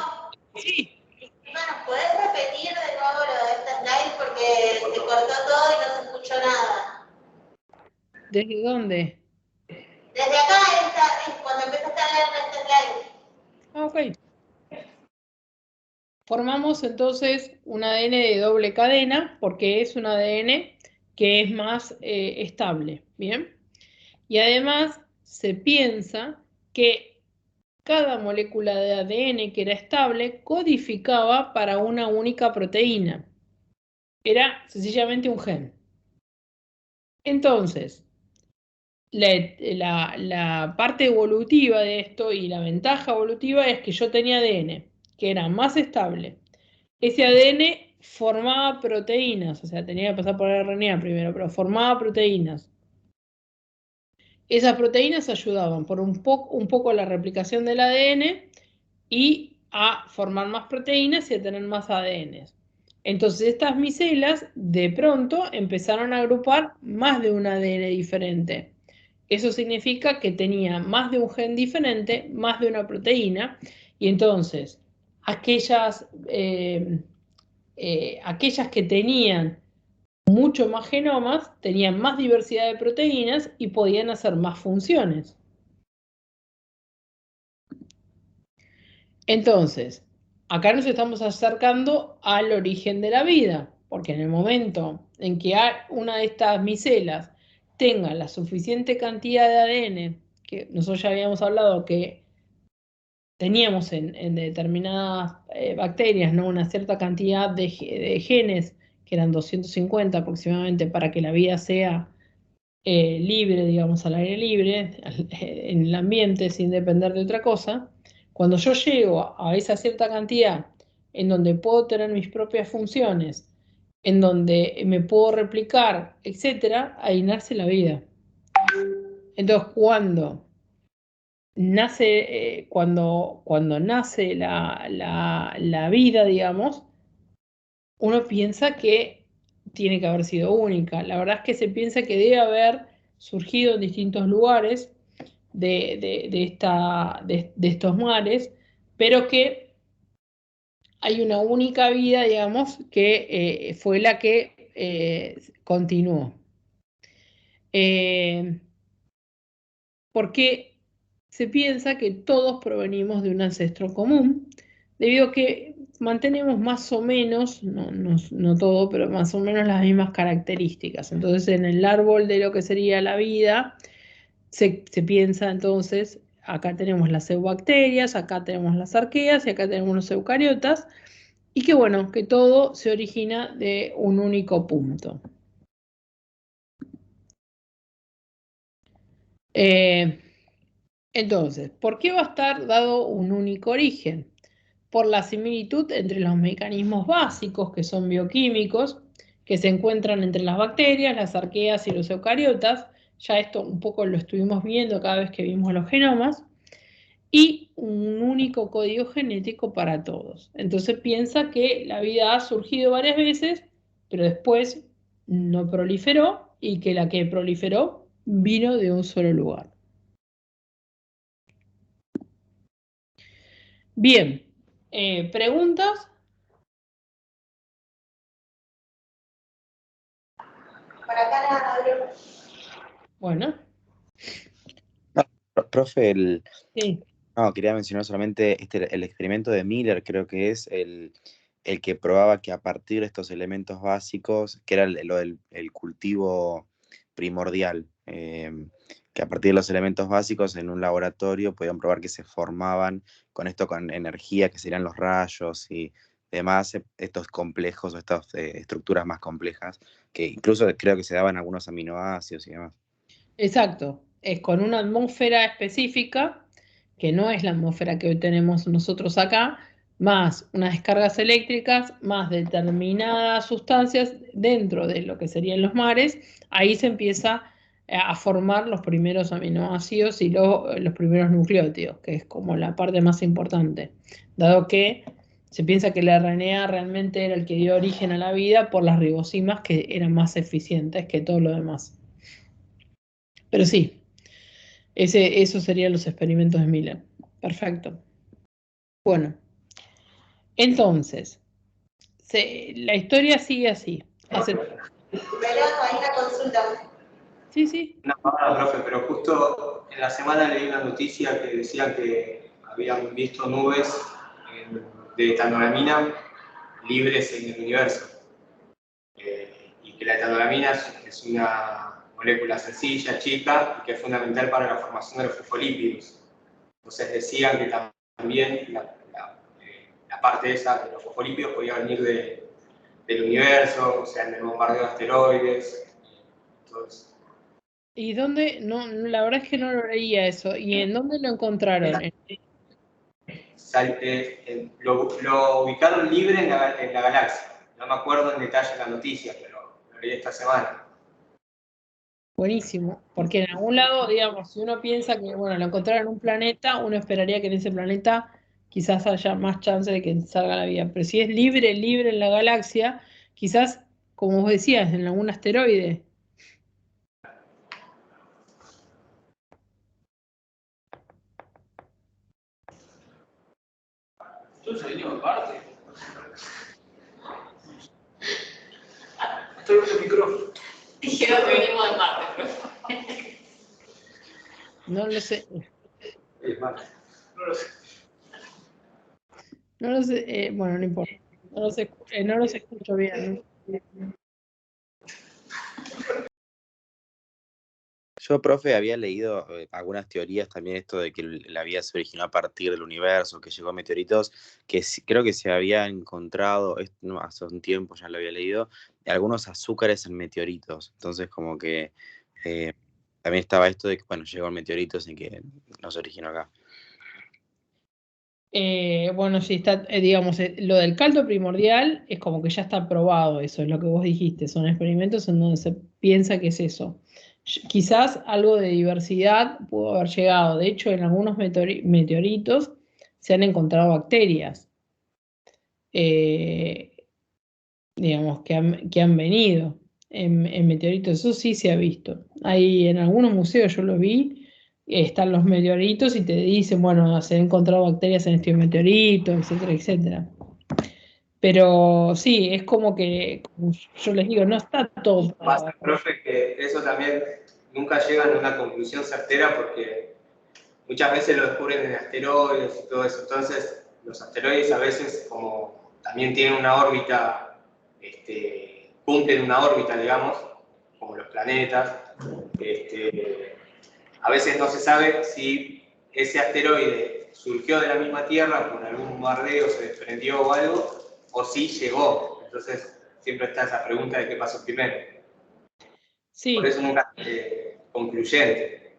Bueno, ¿podés repetir de nuevo lo de esta slide? Porque se cortó todo y no se escuchó nada. ¿Desde dónde? Desde acá, cuando empezaste a leer esta slide. Ok. Formamos entonces un ADN de doble cadena porque es un ADN que es más estable, ¿bien? Y además se piensa que cada molécula de ADN que era estable codificaba para una única proteína. Era sencillamente un gen. Entonces, la parte evolutiva de esto y la ventaja evolutiva es que yo tenía ADN, que era más estable. Ese ADN formaba proteínas, o sea, tenía que pasar por el RNA primero, pero formaba proteínas. Esas proteínas ayudaban por un poco a la replicación del ADN y a formar más proteínas y a tener más ADN. Entonces estas micelas de pronto empezaron a agrupar más de un ADN diferente. Eso significa que tenía más de un gen diferente, más de una proteína, y entonces aquellas que tenían mucho más genomas, tenían más diversidad de proteínas y podían hacer más funciones. Entonces, acá nos estamos acercando al origen de la vida, porque en el momento en que una de estas micelas tenga la suficiente cantidad de ADN, que nosotros ya habíamos hablado que teníamos en determinadas bacterias, ¿no? Una cierta cantidad de genes, que eran 250 aproximadamente, para que la vida sea libre, digamos, al aire libre, en el ambiente, sin depender de otra cosa. Cuando yo llego a esa cierta cantidad en donde puedo tener mis propias funciones, en donde me puedo replicar, etcétera, ahí nace la vida. Entonces, cuando nace la vida, digamos, uno piensa que tiene que haber sido única. La verdad es que se piensa que debe haber surgido en distintos lugares de estos mares, pero que hay una única vida, digamos, que fue la que continuó. Porque se piensa que todos provenimos de un ancestro común, debido a que mantenemos más o menos, no todo, pero más o menos las mismas características. Entonces, en el árbol de lo que sería la vida, se piensa entonces, acá tenemos las eubacterias, acá tenemos las arqueas y acá tenemos los eucariotas, y que bueno, que todo se origina de un único punto. Entonces, ¿por qué va a estar dado un único origen? Por la similitud entre los mecanismos básicos, que son bioquímicos, que se encuentran entre las bacterias, las arqueas y los eucariotas. Ya esto un poco lo estuvimos viendo cada vez que vimos los genomas. Y un único código genético para todos. Entonces piensa que la vida ha surgido varias veces, pero después no proliferó y que la que proliferó vino de un solo lugar. Bien, ¿preguntas? Por acá nada, Gabriel. Bueno, Profe, sí. no, quería mencionar solamente el experimento de Miller, creo que es el que probaba que a partir de estos elementos básicos, que era lo del el cultivo primordial, que a partir de los elementos básicos en un laboratorio podían probar que se formaban con energía, que serían los rayos y demás, estos complejos o estas estructuras más complejas, que incluso creo que se daban algunos aminoácidos y demás. Exacto, es con una atmósfera específica, que no es la atmósfera que hoy tenemos nosotros acá, más unas descargas eléctricas, más determinadas sustancias dentro de lo que serían los mares, ahí se empieza a formar los primeros aminoácidos y los primeros nucleótidos, que es como la parte más importante, dado que se piensa que el RNA realmente era el que dio origen a la vida por las ribosimas que eran más eficientes que todo lo demás. Pero sí, esos serían los experimentos de Miller. Perfecto. Bueno, entonces, la historia sigue así. Perdón, hay una consulta. Sí. No, profe, pero justo en la semana leí una noticia que decía que habían visto nubes de etanolamina libres en el universo. Y que la etanolamina es una molécula sencilla, chica, y que es fundamental para la formación de los fosfolípidos. Entonces decían que también la parte esa de los fosfolípidos podía venir del universo, o sea, en el bombardeo de asteroides, todo eso. ¿Y dónde? No, la verdad es que no lo leía eso. ¿Y en dónde lo encontraron? Lo ubicaron libre en la galaxia. No me acuerdo en detalle la noticia, pero lo leí esta semana. Buenísimo, porque en algún lado, digamos, si uno piensa que, bueno, lo encontraron en un planeta, uno esperaría que en ese planeta quizás haya más chance de que salga la vida. Pero si es libre, libre en la galaxia, quizás, como vos decías, en algún asteroide. Entonces venimos de Marte. Estoy en el micrófono. Dijeron que venimos de Marte, profe. No lo sé. Es Marte. No lo sé. No lo sé, bueno, no importa. No los escucho bien. Yo, profe, había leído algunas teorías también, esto de que la vida se originó a partir del universo, que llegó a meteoritos, que creo que se había encontrado, no, hace un tiempo ya lo había leído, algunos azúcares en meteoritos. Entonces, como que también estaba esto de que, bueno, llegó en meteoritos y que no se originó acá. Bueno, sí, está, digamos, lo del caldo primordial es como que ya está probado eso, es lo que vos dijiste, son experimentos en donde se piensa que es eso. Quizás algo de diversidad pudo haber llegado, de hecho en algunos meteoritos se han encontrado bacterias, digamos, que han venido en meteoritos, eso sí se ha visto. Ahí en algunos museos yo lo vi, están los meteoritos y te dicen, bueno, se han encontrado bacterias en este meteorito, etcétera, etcétera. Pero sí, es como que, como yo les digo, no está todo probado. Pasa, profe, que eso también nunca llegan a una conclusión certera porque muchas veces lo descubren en asteroides y todo eso. Entonces, los asteroides a veces, como también tienen una órbita, cumplen una órbita, digamos, como los planetas, a veces no se sabe si ese asteroide surgió de la misma Tierra por algún bombardeo, se desprendió o algo, o si llegó. Entonces, siempre está esa pregunta de qué pasó primero. Sí. Por eso nunca es concluyente.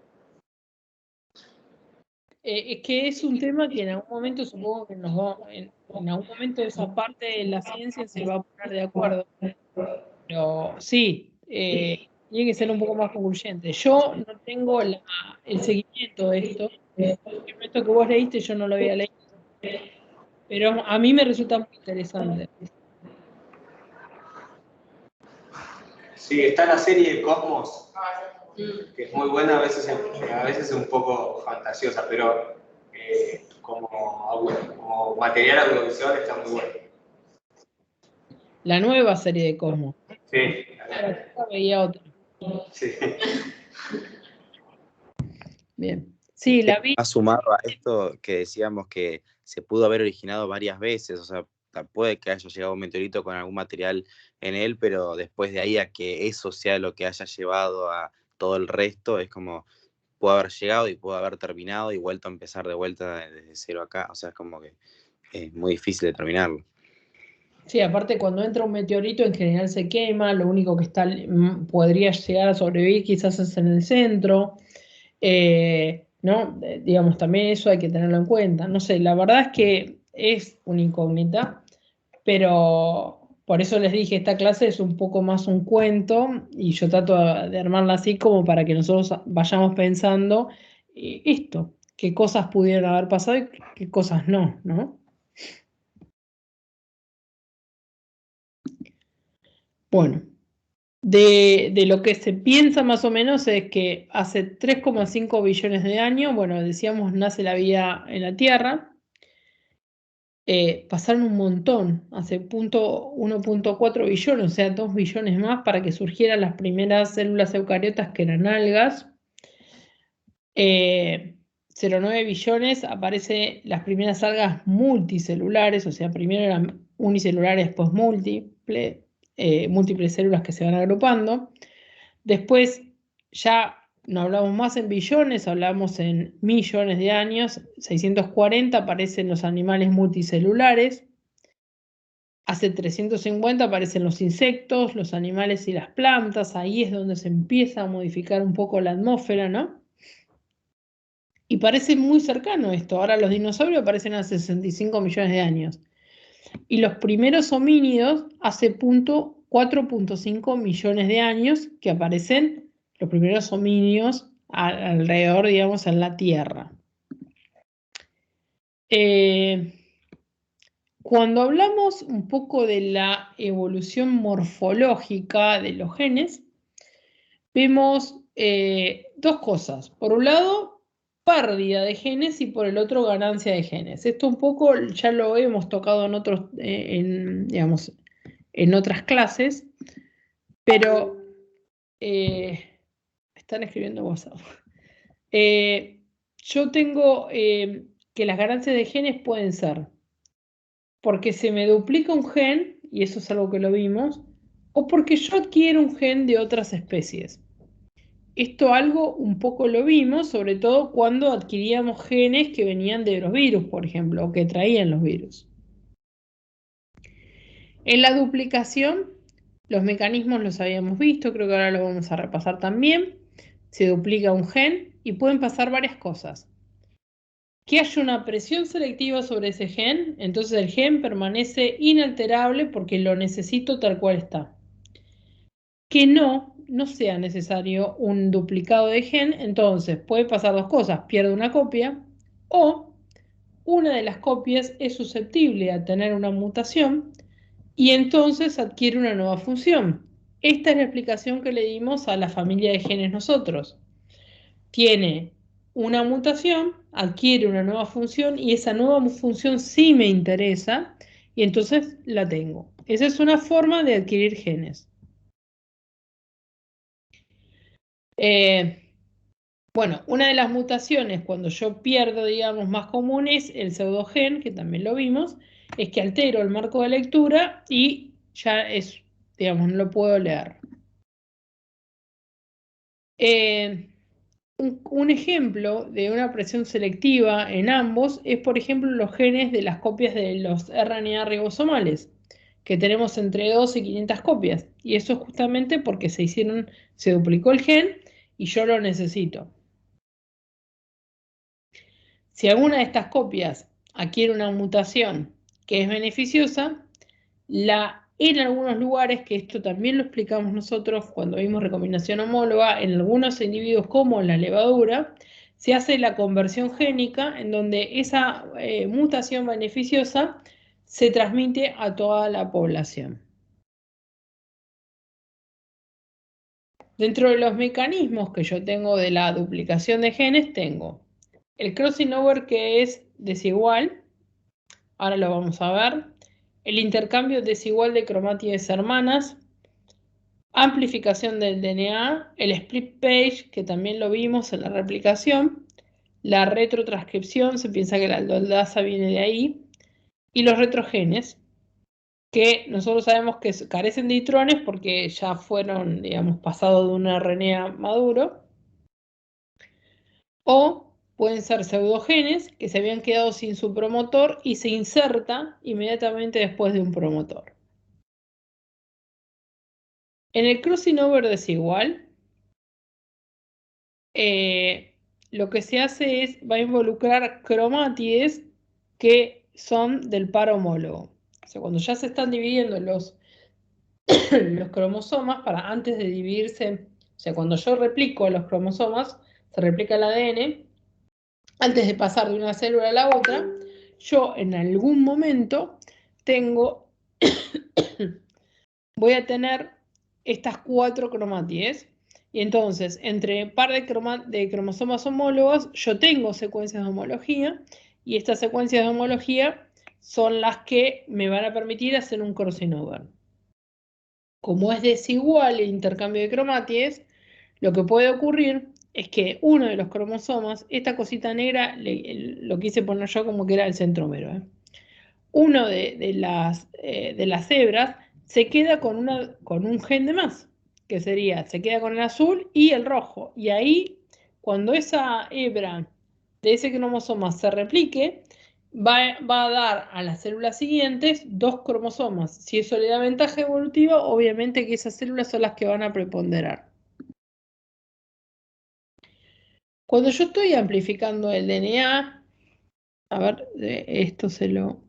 Es que es un tema que en algún momento supongo que en algún momento esa parte de la ciencia se va a poner de acuerdo. Pero sí, tiene que ser un poco más concluyente. Yo no tengo el seguimiento de esto. Esto que vos leíste yo no lo había leído. Pero a mí me resulta muy interesante. Sí, está la serie de Cosmos, que es muy buena, a veces es un poco fantasiosa, pero como material audiovisual está muy bueno. La nueva serie de Cosmos. Sí. Ahora veía otra. Sí. Bien. Sí, la vi. Ha sumado a esto que decíamos que se pudo haber originado varias veces, o sea, puede que haya llegado un meteorito con algún material en él, pero después de ahí a que eso sea lo que haya llevado a todo el resto, es como, pudo haber llegado y pudo haber terminado y vuelto a empezar de vuelta desde cero acá, o sea, es como que es muy difícil determinarlo. Sí, aparte cuando entra un meteorito en general se quema, lo único que podría llegar a sobrevivir quizás es en el centro, ¿no? Digamos, también eso hay que tenerlo en cuenta. No sé, la verdad es que es una incógnita, pero por eso les dije, esta clase es un poco más un cuento y yo trato de armarla así como para que nosotros vayamos pensando esto, qué cosas pudieron haber pasado y qué cosas no, ¿no? Bueno, de lo que se piensa más o menos es que hace 3,5 billones de años, bueno, decíamos, nace la vida en la Tierra. Pasaron un montón, hace 1,4 billones, o sea, 2 billones más para que surgieran las primeras células eucariotas que eran algas. 0,9 billones aparecen las primeras algas multicelulares, o sea, primero eran unicelulares, después múltiples células que se van agrupando. Después, ya no hablamos más en billones, hablamos en millones de años. 640 aparecen los animales multicelulares. Hace 350 aparecen los insectos, los animales y las plantas. Ahí es donde se empieza a modificar un poco la atmósfera, ¿no? Y parece muy cercano esto. Ahora los dinosaurios aparecen hace 65 millones de años. Y los primeros homínidos hace 4.5 millones de años que aparecen los primeros homínidos alrededor, digamos, en la Tierra. Cuando hablamos un poco de la evolución morfológica de los genes, vemos dos cosas. Por un lado, pérdida de genes y por el otro, ganancia de genes. Esto un poco ya lo hemos tocado en otros, digamos, en otras clases, pero están escribiendo WhatsApp. Yo tengo que las ganancias de genes pueden ser porque se me duplica un gen, y eso es algo que lo vimos, o porque yo adquiero un gen de otras especies. Esto algo un poco lo vimos, sobre todo cuando adquiríamos genes que venían de los virus, por ejemplo, o que traían los virus. En la duplicación, los mecanismos los habíamos visto, creo que ahora lo vamos a repasar también. Se duplica un gen y pueden pasar varias cosas. Que haya una presión selectiva sobre ese gen, entonces el gen permanece inalterable porque lo necesito tal cual está. Que no sea necesario un duplicado de gen, entonces puede pasar dos cosas, pierde una copia o una de las copias es susceptible a tener una mutación y entonces adquiere una nueva función. Esta es la explicación que le dimos a la familia de genes nosotros. Tiene una mutación, adquiere una nueva función y esa nueva función sí me interesa y entonces la tengo. Esa es una forma de adquirir genes. Bueno, una de las mutaciones cuando yo pierdo, digamos, más común es el pseudogen, que también lo vimos, es que altero el marco de lectura y ya es, digamos, no lo puedo leer. Un ejemplo de una presión selectiva en ambos es, por ejemplo, los genes de las copias de los RNA ribosomales, que tenemos entre 2 y 500 copias. Y eso es justamente porque se duplicó el gen y yo lo necesito. Si alguna de estas copias adquiere una mutación que es beneficiosa, en algunos lugares, que esto también lo explicamos nosotros cuando vimos recombinación homóloga, en algunos individuos como la levadura, se hace la conversión génica en donde esa mutación beneficiosa se transmite a toda la población. Dentro de los mecanismos que yo tengo de la duplicación de genes, tengo el crossing over, que es desigual, ahora lo vamos a ver, el intercambio desigual de cromátides hermanas, amplificación del DNA, el split page, que también lo vimos en la replicación, la retrotranscripción, se piensa que la aldolasa viene de ahí, y los retrogenes, que nosotros sabemos que carecen de intrones porque ya fueron, digamos, pasados de un RNA maduro, o pueden ser pseudogenes que se habían quedado sin su promotor y se inserta inmediatamente después de un promotor. En el crossing over desigual, lo que se hace es, va a involucrar cromátides que son del par homólogo. O sea, cuando ya se están dividiendo los cromosomas, para antes de dividirse, o sea, cuando yo replico los cromosomas, se replica el ADN, antes de pasar de una célula a la otra, yo en algún momento voy a tener estas 4 cromátides, y entonces entre par de cromosomas homólogos yo tengo secuencias de homología, y estas secuencias de homología son las que me van a permitir hacer un crossing over. Como es desigual el intercambio de cromátides, lo que puede ocurrir es que uno de los cromosomas, esta cosita negra, lo quise poner yo como que era el centrómero, uno de las hebras se queda con un gen de más. que sería, se queda con el azul y el rojo. Y ahí, cuando esa hebra de ese cromosoma se replique, va a dar a las células siguientes 2 cromosomas. Si eso le da ventaja evolutiva, obviamente que esas células son las que van a preponderar. Cuando yo estoy amplificando el DNA, a ver, esto se lo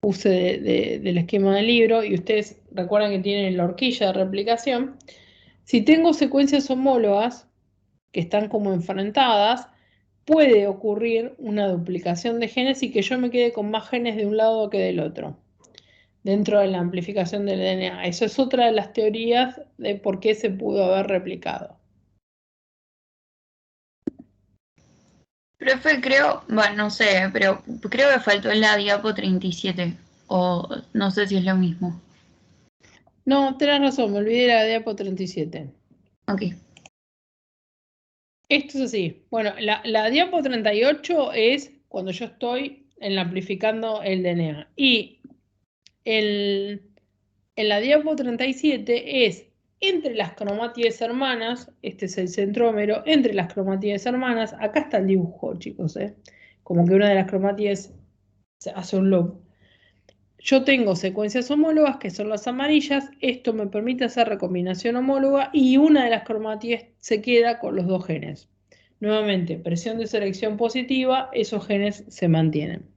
puse del esquema del libro, y ustedes recuerdan que tienen la horquilla de replicación. Si tengo secuencias homólogas que están como enfrentadas, puede ocurrir una duplicación de genes y que yo me quede con más genes de un lado que del otro, dentro de la amplificación del DNA. Eso es otra de las teorías de por qué se pudo haber replicado. Profe, creo, bueno, no sé, pero creo que faltó en la diapo 37, o no sé si es lo mismo. No, tenés razón, me olvidé la diapo 37. Ok. Esto es así. Bueno, la diapo 38 es cuando yo estoy amplificando el DNA. Y en la diapo 37 es entre las cromátides hermanas, este es el centrómero, entre las cromátides hermanas, acá está el dibujo, chicos, como que una de las cromátides hace un loop. Yo tengo secuencias homólogas, que son las amarillas, esto me permite hacer recombinación homóloga y una de las cromátides se queda con los 2 genes. Nuevamente, presión de selección positiva, esos genes se mantienen.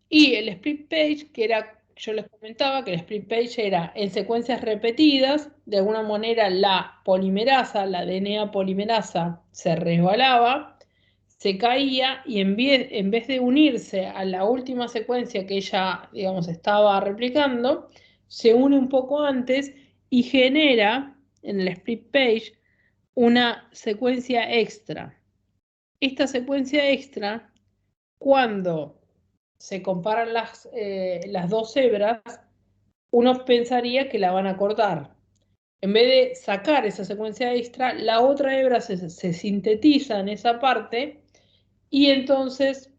Y el split page, que era, yo les comentaba que el split page era en secuencias repetidas, de alguna manera la polimerasa, la DNA polimerasa, se resbalaba, se caía y en vez de unirse a la última secuencia que ella, digamos, estaba replicando, se une un poco antes y genera en el split page una secuencia extra. Esta secuencia extra, cuando se comparan las 2 hebras, uno pensaría que la van a cortar. En vez de sacar esa secuencia extra, la otra hebra se sintetiza en esa parte y entonces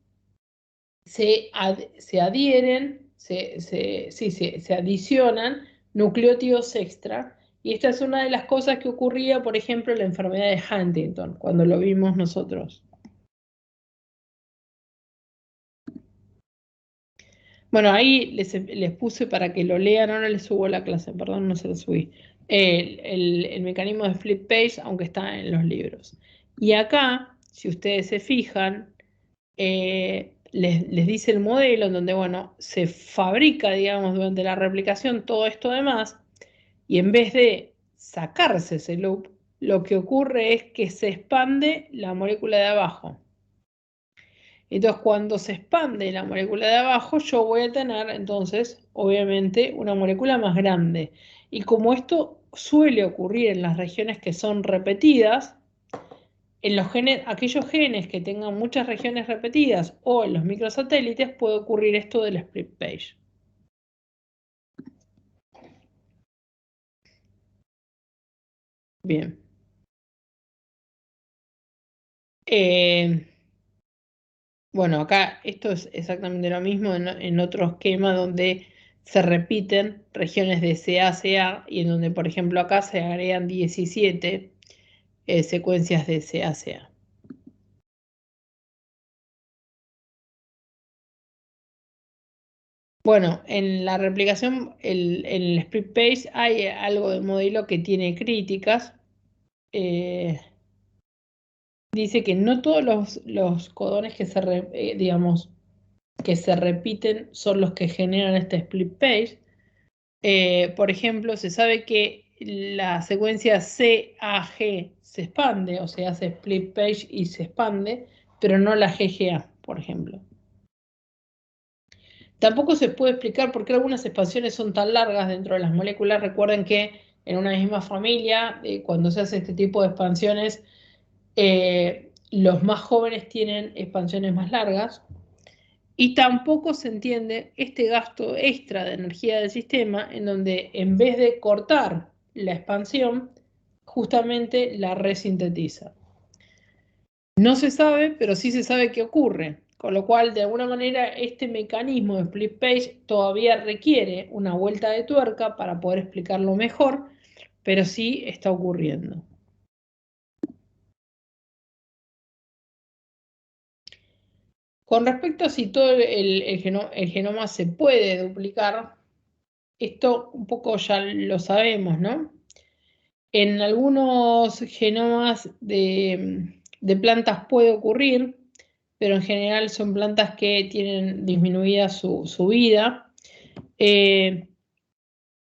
se adhieren, se adicionan nucleótidos extra. Y esta es una de las cosas que ocurría, por ejemplo, en la enfermedad de Huntington, cuando lo vimos nosotros. Bueno, ahí les puse para que lo lean, ahora les subo la clase, perdón, no se la subí. El mecanismo de flip page, aunque está en los libros. Y acá, si ustedes se fijan, les dice el modelo en donde, bueno, se fabrica, digamos, durante la replicación todo esto demás, y en vez de sacarse ese loop, lo que ocurre es que se expande la molécula de abajo. Entonces, cuando se expande la molécula de abajo, yo voy a tener, entonces, obviamente, una molécula más grande. Y como esto suele ocurrir en las regiones que son repetidas, en los genes, aquellos genes que tengan muchas regiones repetidas o en los microsatélites, puede ocurrir esto del split page. Bien. Bueno, acá esto es exactamente lo mismo en otro esquema donde se repiten regiones de CA y en donde, por ejemplo, acá se agregan 17 secuencias de CA. Bueno, en la replicación, en el split page hay algo del modelo que tiene críticas. Dice que no todos los codones que digamos, que se repiten son los que generan este split page. Por ejemplo, se sabe que la secuencia CAG se expande, o sea, hace split page y se expande, pero no la GGA, por ejemplo. Tampoco se puede explicar por qué algunas expansiones son tan largas dentro de las moléculas. Recuerden que en una misma familia, cuando se hace este tipo de expansiones, los más jóvenes tienen expansiones más largas. Y tampoco se entiende este gasto extra de energía del sistema, en donde en vez de cortar la expansión, justamente la resintetiza. No se sabe, pero sí se sabe qué ocurre Con lo cual, de alguna manera, este mecanismo de split page todavía requiere una vuelta de tuerca para poder explicarlo mejor, pero sí está ocurriendo. Con respecto a si todo el genoma se puede duplicar, esto un poco ya lo sabemos, ¿no? En algunos genomas de plantas puede ocurrir, pero en general son plantas que tienen disminuida su vida.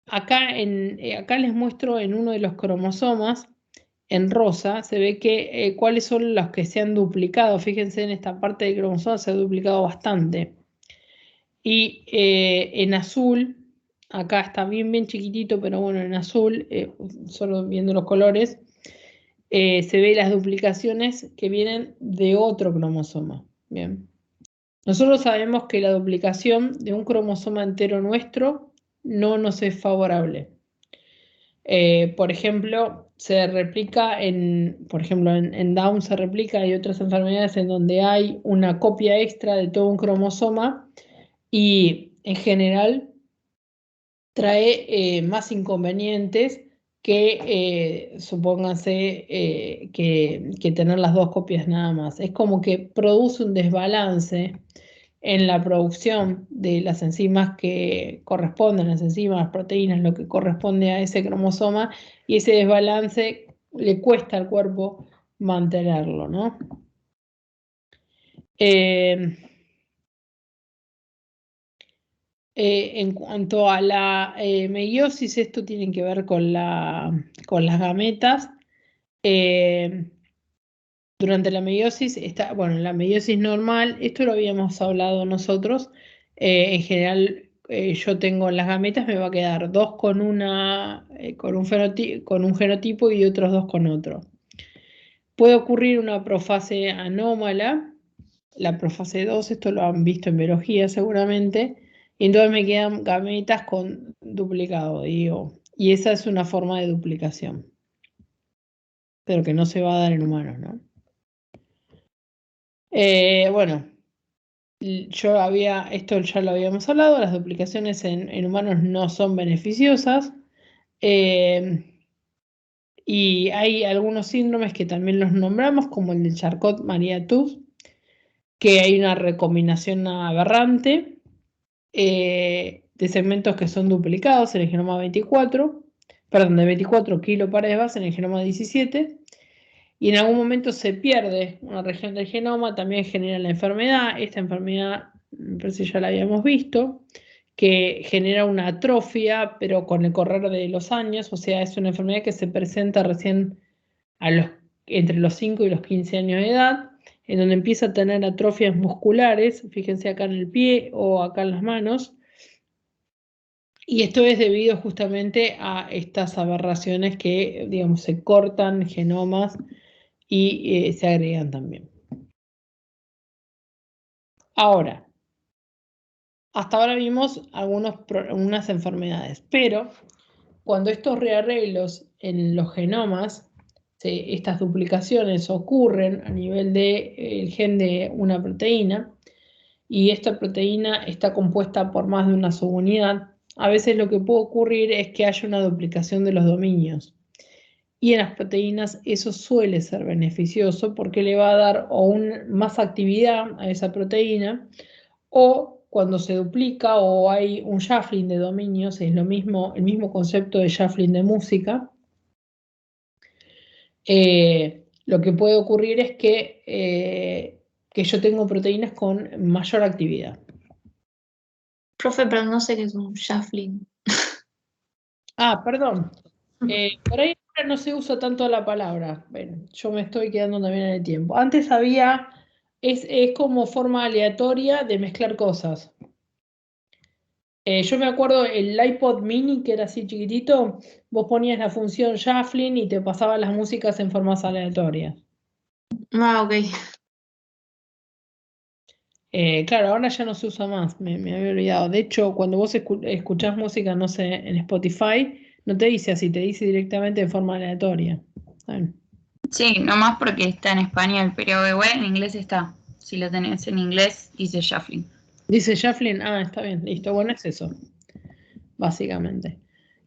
Acá les muestro en uno de los cromosomas, en rosa, se ve que cuáles son los que se han duplicado. Fíjense, en esta parte del cromosoma se ha duplicado bastante. Y en azul, acá está bien chiquitito, pero bueno, en azul, solo viendo los colores, se ve las duplicaciones que vienen de otro cromosoma. Bien. Nosotros sabemos que la duplicación de un cromosoma entero nuestro no nos es favorable. Por ejemplo, se replica por ejemplo, en Down se replica, hay otras enfermedades en donde hay una copia extra de todo un cromosoma y en general trae más inconvenientes que, supónganse, que tener las dos copias nada más. Es como que produce un desbalance en la producción de las enzimas que corresponden, las enzimas, las proteínas, lo que corresponde a ese cromosoma, y ese desbalance le cuesta al cuerpo mantenerlo, ¿no? En cuanto a la meiosis, esto tiene que ver con las gametas. Durante la meiosis, la meiosis normal, esto lo habíamos hablado nosotros, en general yo tengo las gametas, me va a quedar dos con un genotipo y otros dos con otro. Puede ocurrir una profase anómala, la profase 2, esto lo han visto en biología seguramente, y entonces me quedan gametas con duplicado, digo, y esa es una forma de duplicación, pero que no se va a dar en humanos, ¿no? Bueno, esto ya lo habíamos hablado, las duplicaciones en humanos no son beneficiosas, y hay algunos síndromes que también los nombramos, como el de Charcot-Marie-Tooth, que hay una recombinación aberrante de segmentos que son duplicados en el genoma 24, perdón, de 24 kilopares de base en el genoma 17, y en algún momento se pierde una región del genoma, también genera la enfermedad. Esta enfermedad, me parece que ya la habíamos visto, que genera una atrofia, pero con el correr de los años, o sea, es una enfermedad que se presenta recién entre los 5 y los 15 años de edad, en donde empieza a tener atrofias musculares, fíjense acá en el pie o acá en las manos, y esto es debido justamente a estas aberraciones que, digamos, se cortan genomas y se agregan también. Ahora, hasta ahora vimos algunas enfermedades, pero cuando estos rearreglos en los genomas, estas duplicaciones ocurren a nivel del gen de una proteína, y esta proteína está compuesta por más de una subunidad, a veces lo que puede ocurrir es que haya una duplicación de los dominios. Y en las proteínas eso suele ser beneficioso porque le va a dar más actividad a esa proteína, o cuando se duplica o hay un shuffling de dominios, es el mismo concepto de shuffling de música. Lo que puede ocurrir es que yo tengo proteínas con mayor actividad. Profe, pero no sé qué es un shuffling. Perdón. Por ahí ahora no se usa tanto la palabra. Bueno, yo me estoy quedando también en el tiempo. Antes es como forma aleatoria de mezclar cosas. Yo me acuerdo el iPod mini, que era así chiquitito, vos ponías la función shuffling y te pasaba las músicas en formas aleatorias. Ok. Claro, ahora ya no se usa más, me había olvidado. De hecho, cuando vos escuchás música, no sé, en Spotify, no te dice así, te dice directamente en forma aleatoria. Sí, nomás porque está en español, pero igual en inglés está. Si lo tenés en inglés, dice shuffling. Dice shuffling, está bien, listo, bueno, es eso, básicamente.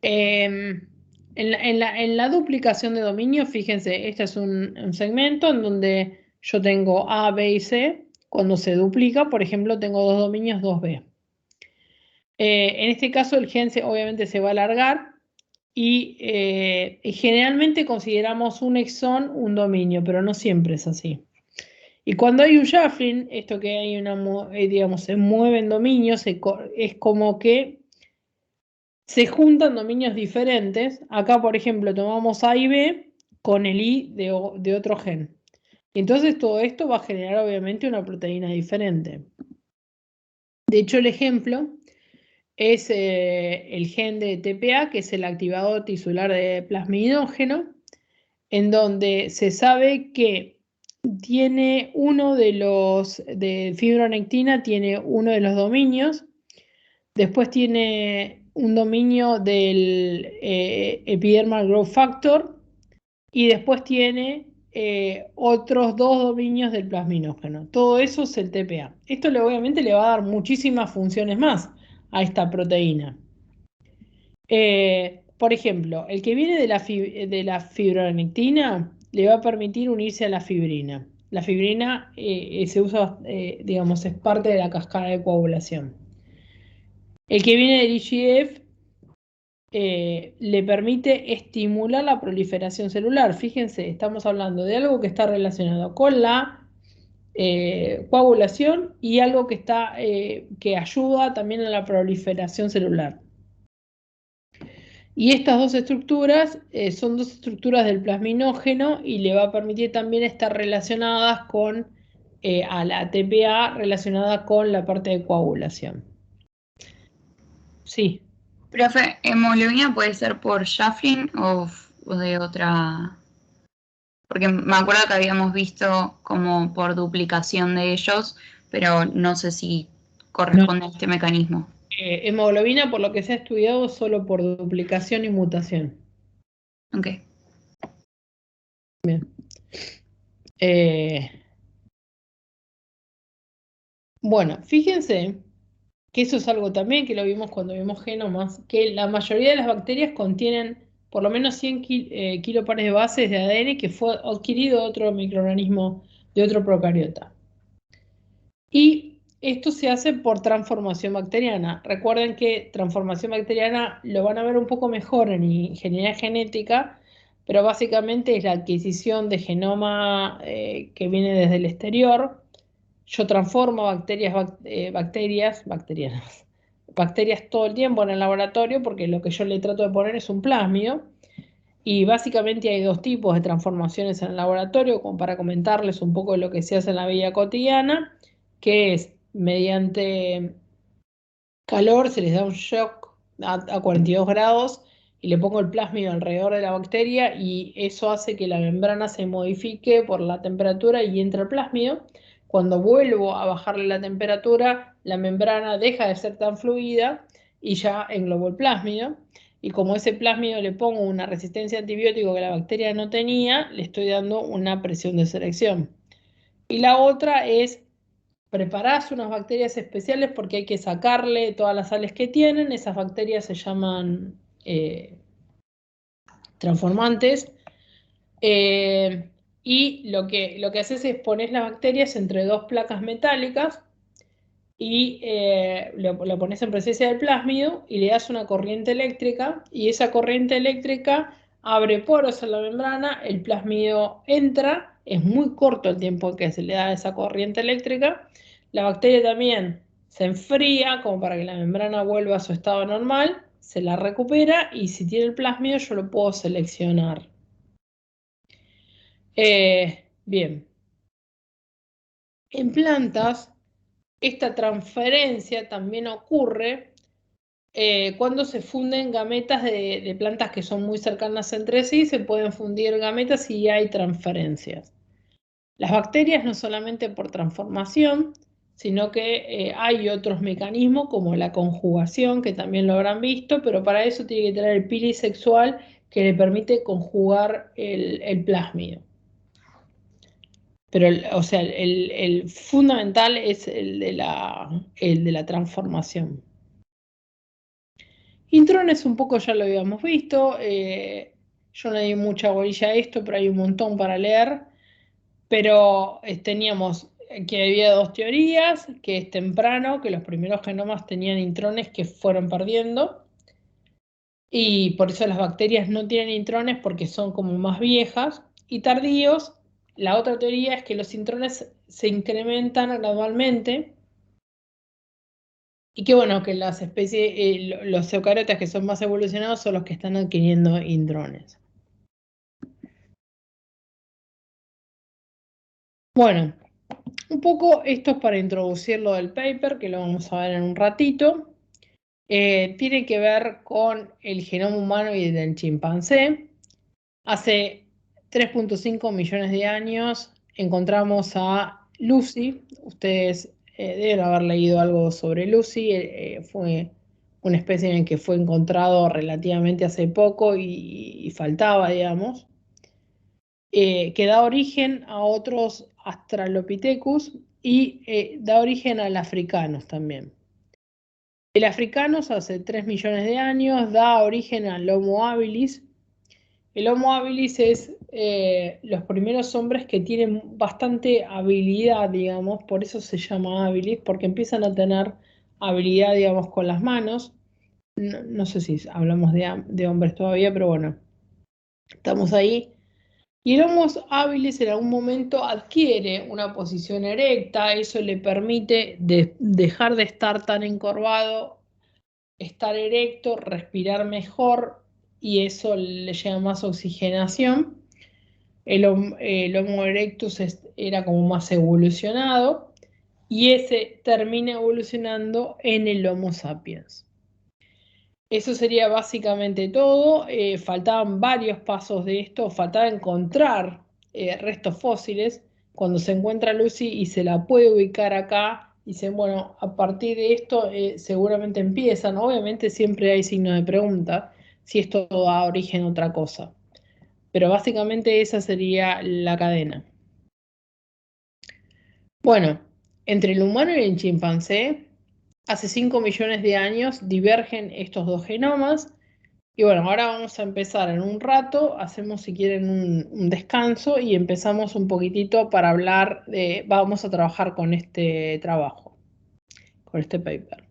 En la duplicación de dominio, fíjense, este es un segmento en donde yo tengo A, B y C. Cuando se duplica, por ejemplo, tengo dos dominios 2B. En este caso, el gen obviamente se va a alargar y generalmente consideramos un exón un dominio, pero no siempre es así. Y cuando hay un shuffling, esto que hay digamos, se mueven dominios, es como que se juntan dominios diferentes. Acá, por ejemplo, tomamos A y B con el I de otro gen. Entonces todo esto va a generar obviamente una proteína diferente. De hecho, el ejemplo es el gen de TPA, que es el activador tisular de plasmidógeno, en donde se sabe que tiene de fibronectina, tiene uno de los dominios, después tiene un dominio del epidermal growth factor y después tiene otros dos dominios del plasminógeno. Todo eso es el TPA. Esto obviamente le va a dar muchísimas funciones más a esta proteína. Por ejemplo, el que viene de la fibronectina le va a permitir unirse a la fibrina. La fibrina se usa, digamos, es parte de la cascada de coagulación. El que viene del IGF le permite estimular la proliferación celular. Fíjense, estamos hablando de algo que está relacionado con la coagulación y algo que ayuda también a la proliferación celular. Y estas dos estructuras son dos estructuras del plasminógeno y le va a permitir también estar relacionadas a la TPA relacionada con la parte de coagulación. Sí. Profe, ¿hemoglobina puede ser por shuffling o de otra? Porque me acuerdo que habíamos visto como por duplicación de ellos, pero no sé si corresponde a este mecanismo. Hemoglobina, por lo que se ha estudiado, solo por duplicación y mutación. Ok. Bien. Bueno, fíjense que eso es algo también que lo vimos cuando vimos genomas, que la mayoría de las bacterias contienen por lo menos 100 kilopares de bases de ADN que fue adquirido de otro microorganismo, de otro procariota. Y esto se hace por transformación bacteriana. Recuerden que transformación bacteriana lo van a ver un poco mejor en ingeniería genética, pero básicamente es la adquisición de genoma que viene desde el exterior. Yo transformo bacterias todo el tiempo en el laboratorio porque lo que yo le trato de poner es un plásmido. Y básicamente hay dos tipos de transformaciones en el laboratorio, como para comentarles un poco de lo que se hace en la vida cotidiana, que es mediante calor, se les da un shock a 42 grados y le pongo el plásmido alrededor de la bacteria y eso hace que la membrana se modifique por la temperatura y entra el plásmido. Cuando vuelvo a bajarle la temperatura, la membrana deja de ser tan fluida y ya englobó el plásmido. Y como ese plásmido le pongo una resistencia a antibiótico que la bacteria no tenía, le estoy dando una presión de selección. Y la otra es preparás unas bacterias especiales porque hay que sacarle todas las sales que tienen. Esas bacterias se llaman transformantes. Y lo que haces es pones las bacterias entre dos placas metálicas y lo pones en presencia del plásmido y le das una corriente eléctrica y esa corriente eléctrica abre poros en la membrana, el plásmido entra, es muy corto el tiempo que se le da a esa corriente eléctrica, la bacteria también se enfría como para que la membrana vuelva a su estado normal, se la recupera y si tiene el plásmido yo lo puedo seleccionar. Bien. En plantas, esta transferencia también ocurre cuando se funden gametas de plantas que son muy cercanas entre sí, se pueden fundir gametas y hay transferencias. Las bacterias no solamente por transformación, sino que hay otros mecanismos como la conjugación, que también lo habrán visto, pero para eso tiene que tener el pili sexual que le permite conjugar el plásmido. Pero, o sea, el fundamental es el de la transformación. Intrones un poco ya lo habíamos visto. Yo no di mucha bolilla a esto, pero hay un montón para leer. Pero teníamos que había dos teorías, que es temprano, que los primeros genomas tenían intrones que fueron perdiendo. Y por eso las bacterias no tienen intrones porque son como más viejas. Y tardíos, la otra teoría es que los intrones se incrementan gradualmente y que bueno, que las especies, los eucariotas que son más evolucionados son los que están adquiriendo intrones. Bueno, un poco esto es para introducir lo del paper, que lo vamos a ver en un ratito. Tiene que ver con el genoma humano y del chimpancé. Hace 3.5 millones de años encontramos a Lucy. Ustedes deben haber leído algo sobre Lucy. Fue una especie en que fue encontrado relativamente hace poco y faltaba, digamos. Que da origen a otros Australopithecus y da origen al africanos también. El africanos hace 3 millones de años da origen al Homo habilis. El Homo habilis es los primeros hombres que tienen bastante habilidad, digamos, por eso se llama habilis, porque empiezan a tener habilidad, digamos, con las manos. No sé si hablamos de hombres todavía, pero bueno, estamos ahí. Y el Homo habilis en algún momento adquiere una posición erecta, eso le permite dejar de estar tan encorvado, estar erecto, respirar mejor y eso le llega más oxigenación. El Homo erectus era como más evolucionado y ese termina evolucionando en el Homo sapiens. Eso sería básicamente todo. Faltaban varios pasos de esto, faltaba encontrar restos fósiles. Cuando se encuentra Lucy y se la puede ubicar acá, dicen, bueno, a partir de esto seguramente empiezan. Obviamente siempre hay signo de pregunta si esto da origen a otra cosa. Pero básicamente esa sería la cadena. Bueno, entre el humano y el chimpancé, hace 5 millones de años divergen estos dos genomas. Y bueno, ahora vamos a empezar en un rato, hacemos si quieren un descanso y empezamos un poquitito para hablar vamos a trabajar con este trabajo, con este paper.